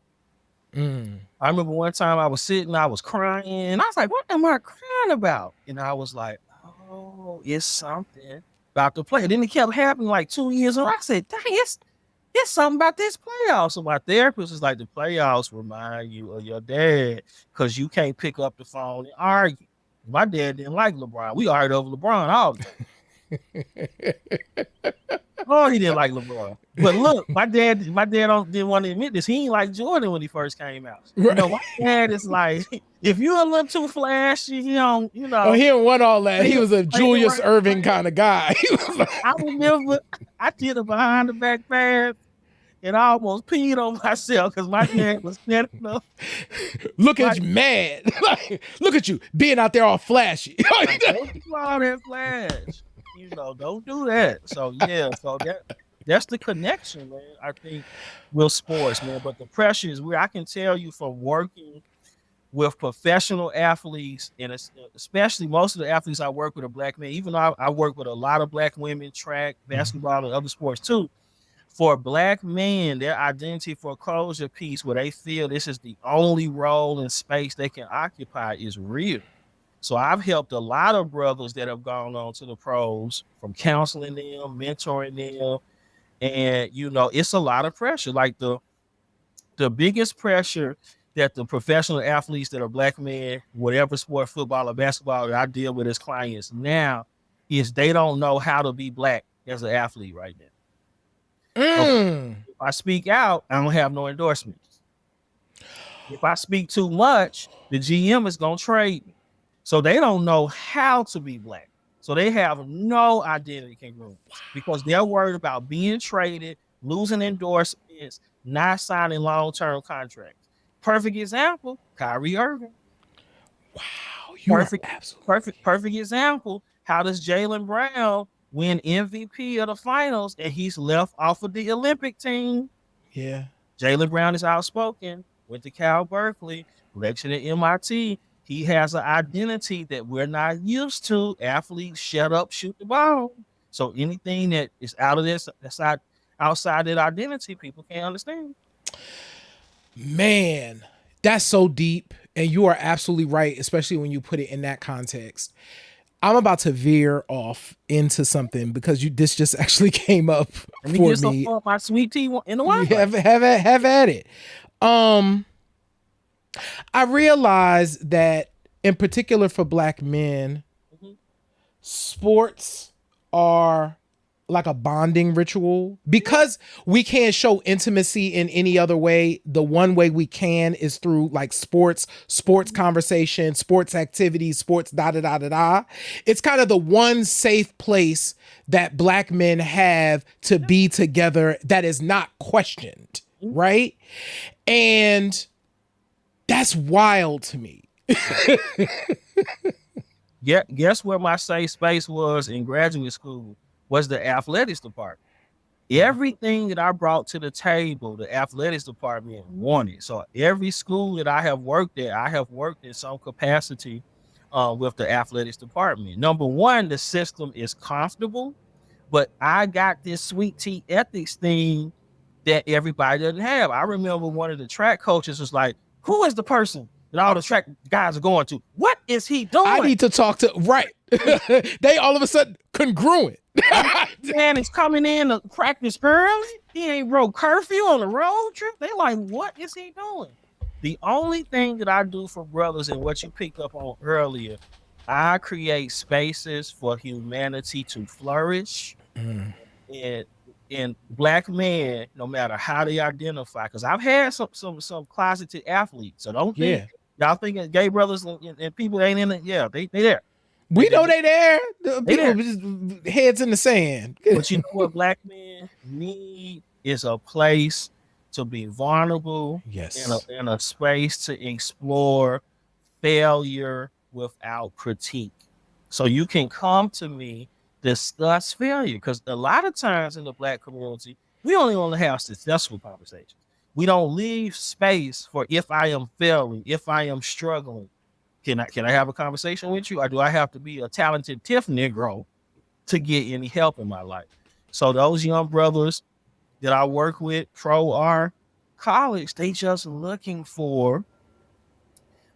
B: Mm.
A: I remember one time I was sitting, I was crying, and I was like, "What am I crying about?" And I was like, "Oh, it's something about the play." Then it kept happening like 2 years, and I said, "Dang, it's something about this playoffs." So my therapist was like, "The playoffs remind you of your dad because you can't pick up the phone and argue." My dad didn't like LeBron. We argued over LeBron all the time. Oh, he didn't like LeBron. But look, my dad didn't want to admit this. He ain't like Jordan when he first came out.
B: Right.
A: My dad is like, if you're a little too flashy,
B: Oh, he didn't want all that.
A: play
B: He
A: the
B: was a
A: play the
B: Julius
A: right
B: Irving
A: way.
B: kind of guy. He was
A: I
B: like,
A: remember I did a behind the back pass and I almost peed on myself because my dad was standing up.
B: look
A: My
B: at you mad. Like, look at you being out there all flashy.
A: like, don't do all that flash. Don't do that. So yeah, so that's the connection, man. I think with sports, man. But the pressure is where I can tell you from working with professional athletes, and especially most of the athletes I work with are black men. Even though I work with a lot of black women, track,
B: Mhm.
A: basketball, and other sports too. For black men, their identity foreclosure piece, where they feel this is the only role and space they can occupy, is real. So I've helped a lot of brothers that have gone on to the pros from counseling them, mentoring them, and it's a lot of pressure. Like the biggest pressure that the professional athletes that are black men, whatever sport, football or basketball, that I deal with as clients now, is they don't know how to be black as an athlete right now. Okay,
B: Mm.
A: if I speak out, I don't have no endorsements. If I speak too much, the GM is gonna trade me. So they don't know how to be black. So they have no identity congruence because they're worried about being traded, losing endorsements, not signing long-term contracts. Perfect example, Kyrie Irving.
B: Wow, you are
A: Perfect,
B: absolutely
A: perfect example. How does Jalen Brown win MVP of the finals and he's left off of the Olympic team?
B: yeah.
A: Jalen Brown is outspoken, went to Cal Berkeley, lectured at MIT. He has an identity that we're not used to. Athletes shut up, shoot the ball. So anything that is out of this, that's outside that identity, people can't understand.
B: Man, that's so deep. And you are absolutely right, especially when you put it in that context. I'm about to veer off into something because you this just actually came up
A: Let me
B: for
A: get some
B: me.
A: of my sweet tea in the
B: You
A: wine glass.
B: have at it. Um, I realize that in particular for black men,
A: Mhm.
B: sports are like a bonding ritual because we can't show intimacy in any other way. The one way we can is through like sports conversation, sports activities, sports da da da da da. It's kind of the one safe place that black men have to be together that is not questioned, right? And that's wild to me.
A: Yeah, guess where my safe space was in graduate school was the athletics department. Everything that I brought to the table, the athletics department wanted. So every school that I have worked at, I have worked in some capacity with the athletics department. Number one, the system is comfortable, but I got this sweet tea ethics thing that everybody doesn't have. I remember one of the track coaches was like, "Who is the person that all the track guys are going to? What is he
B: I
A: doing?"
B: need to talk to right. They all of a sudden congruent.
A: Man is coming in to practice early. He ain't broke curfew on the road trip. They like, what is he doing? The only thing that I do for brothers and what you picked up on earlier, I create spaces for humanity to flourish. And black men, no matter how they identify, because I've had some closeted athletes. So don't think
B: Yeah.
A: y'all think that gay brothers and people ain't in it. Yeah, they there. They,
B: We
A: they,
B: know they there. The
A: they
B: people
A: there.
B: just heads in the sand.
A: But you know what black men need is a place to be vulnerable
B: Yes.
A: and a space to explore failure without critique. So you can come to me, discuss failure. Because a lot of times in the black community, we only want to have successful conversations. We don't leave space for if I am failing, if I am struggling. Can I have a conversation with you? Or do I have to be a talented TIFF Negro to get any help in my life? So those young brothers that I work with, pro or college, they just looking for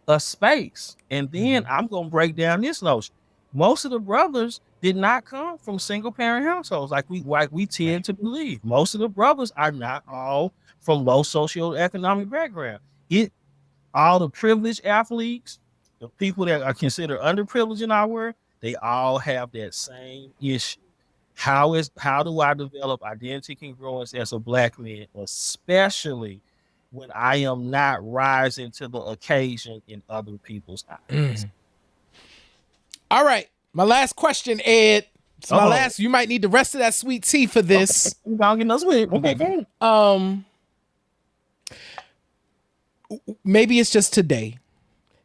A: a space. And then
B: Mhm.
A: I'm gonna break down this notion. Most of the brothers did not come from single parent households like we tend
B: Right.
A: to believe. Most of the brothers are not all from low socioeconomic background. It all the privileged athletes, the people that are considered underprivileged in our world, they all have that same issue. How do I develop identity congruence as a black man, especially when I am not rising to the occasion in other people's eyes?
B: All right. My last question, Ed. It's my
A: Oh,
B: last. You might need the rest of that sweet tea for
A: okay.
B: this.
A: We gonna get no sweet. Okay, go.
B: Um, maybe it's just today.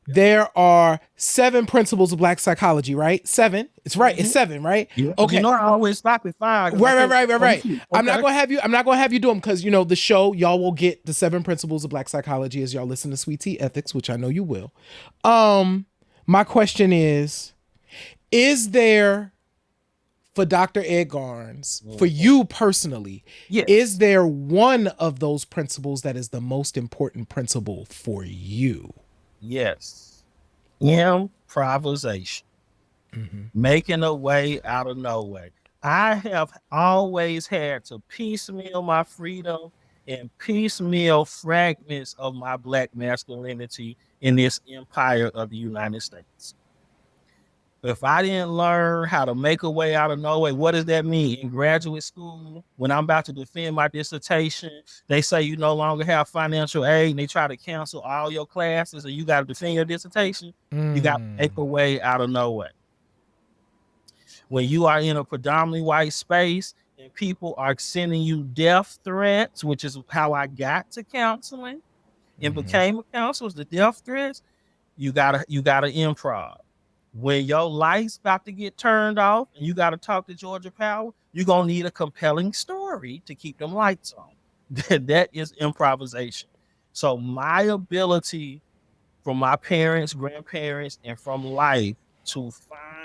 B: There are 7 principles of black psychology, right? 7. It's right. It's
A: Mm-hmm.
B: 7, right?
A: Yeah, because you
B: Okay.
A: know I always stop at 5 because I
B: Right, right,
A: can't
B: right, right,
A: go to
B: right.
A: sleep.
B: I'm not
A: Okay.
B: gonna have you. I'm not gonna have you do them because you know the show. Y'all will get the 7 principles of black psychology as y'all listen to Sweet Tea Ethics, which I know you will. My question is there for Dr. Ed Garnes, for
A: Mhm.
B: you personally, is
A: Yes.
B: there one of those principles that is the most important principle for you?
A: Yes. Improvisation. Making a way out of no way. I have always had to piecemeal my freedom and piecemeal fragments of my black masculinity in this empire of the United States. If I didn't learn how to make a way out of no way, what does that mean? In graduate school, when I'm about to defend my dissertation, they say you no longer have financial aid and they try to cancel all your classes and you got to defend your dissertation. You got to make
B: Mm.
A: a way out of no way. When you are in a predominantly white space and people are sending you death threats, which is how I got to counseling and became a counselor, the death threats, you gotta improv. When your lights about to get turned off and you gotta talk to Georgia Power, you're gonna need a compelling story to keep them lights on. That is improvisation. So my ability from my parents, grandparents, and from life to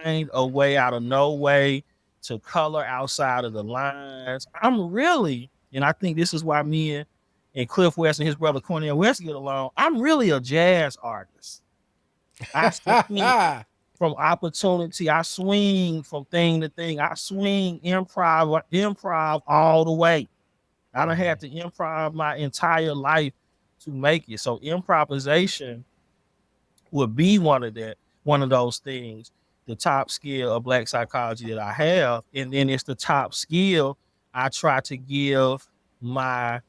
A: find a way out of no way, to color outside of the lines. I'm really, and I think this is why me and Cliff West and his brother Cornel West get along. I'm really a jazz artist. I swing from opportunity. I swing from thing to thing. I swing improv all the way. I don't have to improv my entire life to make it. So improvisation would be one of those things, the top skill of black psychology that I have. And then it's the top skill I try to give my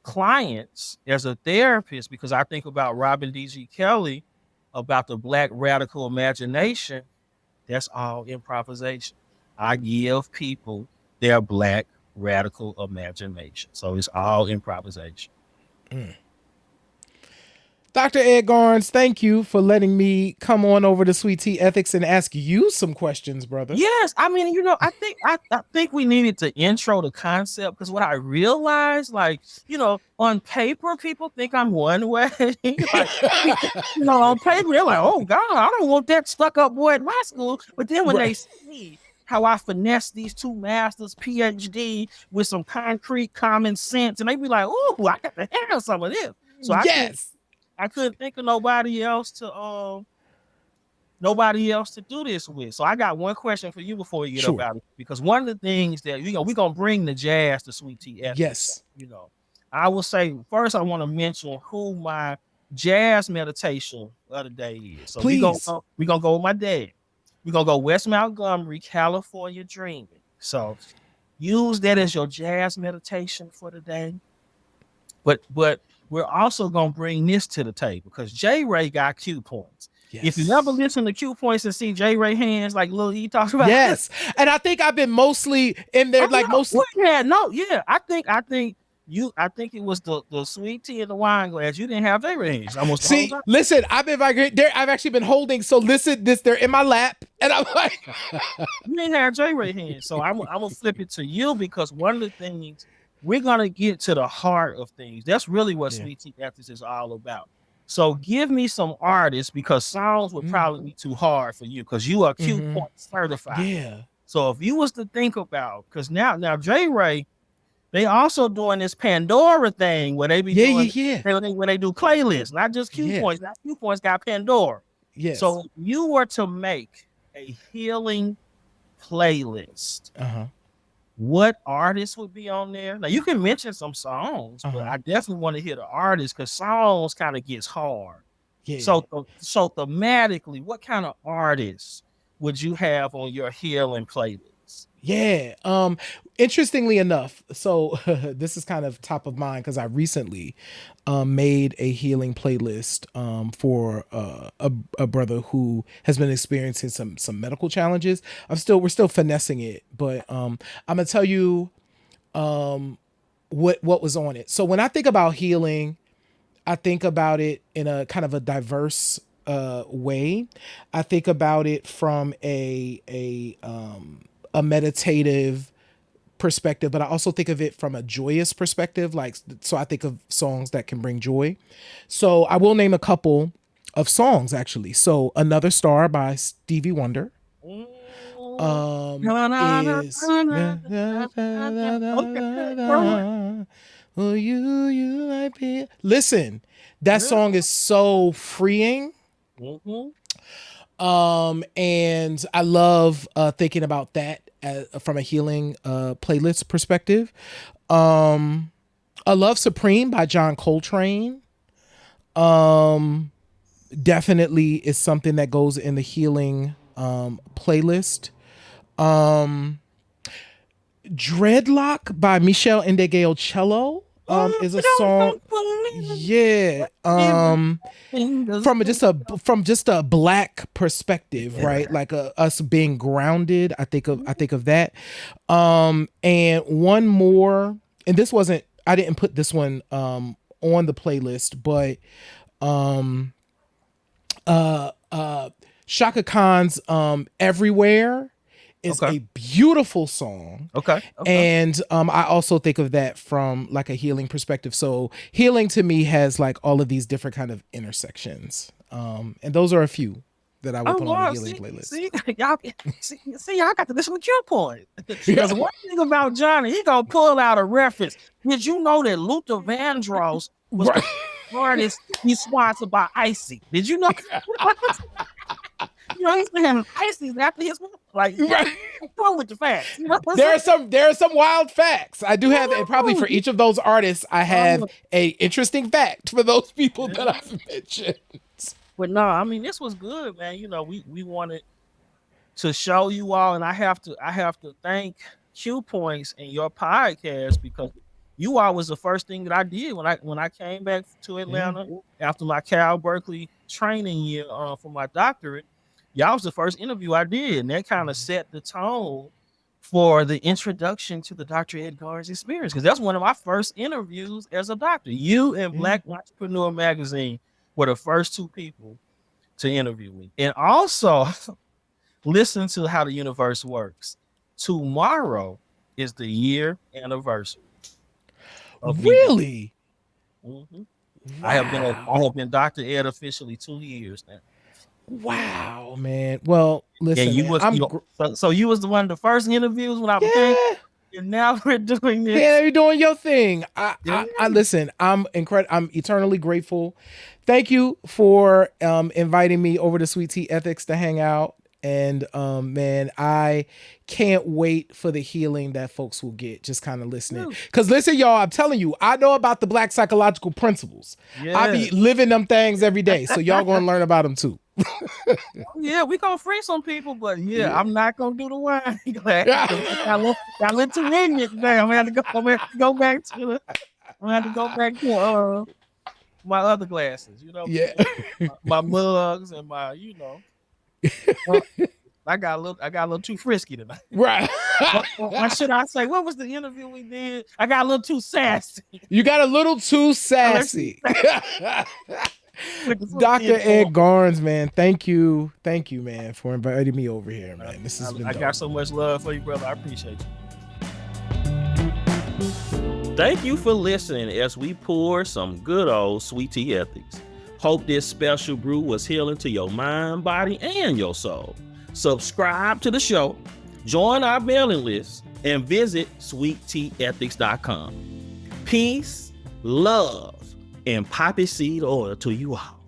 A: clients as a therapist, because I think about Robin D.G. Kelly, about the black radical imagination. That's all improvisation. I give people their black radical imagination. So it's all improvisation.
B: Dr. Ed Garnes, thank you for letting me come on over to Sweet Tea Ethics and ask you some questions, brother.
A: Yes, I mean, I think we needed to intro the concept, because what I realized, like, on paper, people think I'm one way. Like, on paper, they're like, "Oh God, I don't want that stuck up boy at my school." But then when they see how I finesse these two masters, PhD, with some concrete common sense, and they be like, "Oh, I got to have some of this." So I couldn't think of nobody else to do this with. So I got one question for you before we get up out of it, because one of the things that we're gonna bring the jazz to Sweet Tea Ethics.
B: Yes.
A: I will say first, I want to mention who my jazz meditation of the day is. So we're gonna go with my dad. We're gonna go West Montgomery, California Dreaming. So use that as your jazz meditation for the day. But we're also gonna bring this to the table, because J. Ray got cue points. Yes. If you never listen to cue points and see J. Ray hands, like Lil E talks about,
B: yes, and I think I've been mostly in there, mostly.
A: I think it was the sweet tea in the wine glass. You didn't have J. Ray hands.
B: See, listen, I've actually been holding. So listen, they're in my lap, and I'm like,
A: you didn't have J. Ray hands. So I'm gonna flip it to you, because one of the things we're gonna get to the heart of things. That's really what Sweet Tea Ethics is all about. So give me some artists, because songs would probably be too hard for you, because you are cue point certified.
B: Yeah.
A: So if you was to think about, because now J. Ray, they also doing this Pandora thing where they be doing where they do playlists, not just cue points. Not cue points got Pandora.
B: Yes.
A: So if you were to make a healing playlist, what artists would be on there? Now you can mention some songs, but I definitely want to hear the artists, because songs kind of gets hard. Yeah. So thematically, what kind of artists would you have on your healing playlist?
B: Yeah. Interestingly enough, so this is kind of top of mind, because I recently made a healing playlist for a brother who has been experiencing some medical challenges. We're still finessing it, but I'm gonna tell you what was on it. So when I think about healing, I think about it in a kind of a diverse way. I think about it from a meditative perspective, but I also think of it from a joyous perspective. So I think of songs that can bring joy. So I will name a couple of songs, actually. So Another Star by Stevie Wonder. Listen, that song is so freeing. And I love thinking about that from a healing playlist perspective. I love Supreme by John Coltrane. Definitely is something that goes in the healing playlist. Dreadlock by Michel Ndegeocello is a song. Yeah. From just a black perspective, right? Like us being grounded. I think of that. And one more, and I didn't put this one on the playlist, but Shaka Khan's Everywhere is
A: Okay.
B: a beautiful song.
A: Okay.
B: And I also think of that from like a healing perspective. So healing to me has like all of these different kind of intersections. And those are a few that I would put on a healing playlist.
A: See, y'all, y'all got to listen to Q Point. Because
B: Yeah.
A: one thing about Johnny, he gonna pull out a reference. Did you know that Luther Vandross was
B: Right.
A: the artist he's sponsored by Icy? Did you know? You know, he's saying Icy's after his like
B: Right.
A: go with the facts. You know what
B: There
A: I'm
B: are some wild facts. I do have, and probably for
A: saying?
B: each of those artists, I have a interesting fact for those people that I've mentioned.
A: But no, I mean this was good, man. You know, we wanted to show you all, and I have to thank Q Points and your podcast because you all was the first thing that I did when I came back to Atlanta after my Cal Berkeley training year for my doctorate. Y'all was the first interview I did, and that kind of set the tone for the introduction to the Dr. Ed Garnes experience because that's one of my first interviews as a doctor. You and Black Entrepreneur Magazine were the first two people to interview me, and also listen to how the universe works. Tomorrow is the year anniversary.
B: Really?
A: Mm-hmm.
B: Wow.
A: I have been Dr. Ed officially 2 years now.
B: Wow, man. Well, listen,
A: you
B: man,
A: was so you was the one of the first interviews when I became, and now we're doing this.
B: Yeah, you're doing your thing. I listen. I'm eternally grateful. Thank you for inviting me over to Sweet Tea Ethics to hang out. And man, I can't wait for the healing that folks will get just kind of listening. Because listen, y'all, I'm telling you, I know about the Black psychological principles. I be living them things every day. So y'all gonna learn about them too.
A: Yeah, we gonna free some people, but I'm not gonna do the wine. I went too lenient today. I'm gonna have to go back to my other glasses, you know.
B: Yeah.
A: my mugs and my, you know. I got a little too frisky tonight.
B: Right.
A: What should I say? What was the interview we did? I got a little too sassy.
B: You got a little too sassy. Dr. Ed Garnes, man, thank you, man, for inviting me over here, man. This has been dope.
A: I got so much love for you, brother. I appreciate you. Thank you for listening as we pour some good old Sweet Tea Ethics. Hope this special brew was healing to your mind, body, and your soul. Subscribe to the show, join our mailing list, and visit sweetteaethics.com. Peace, love, and poppy seed oil to you all.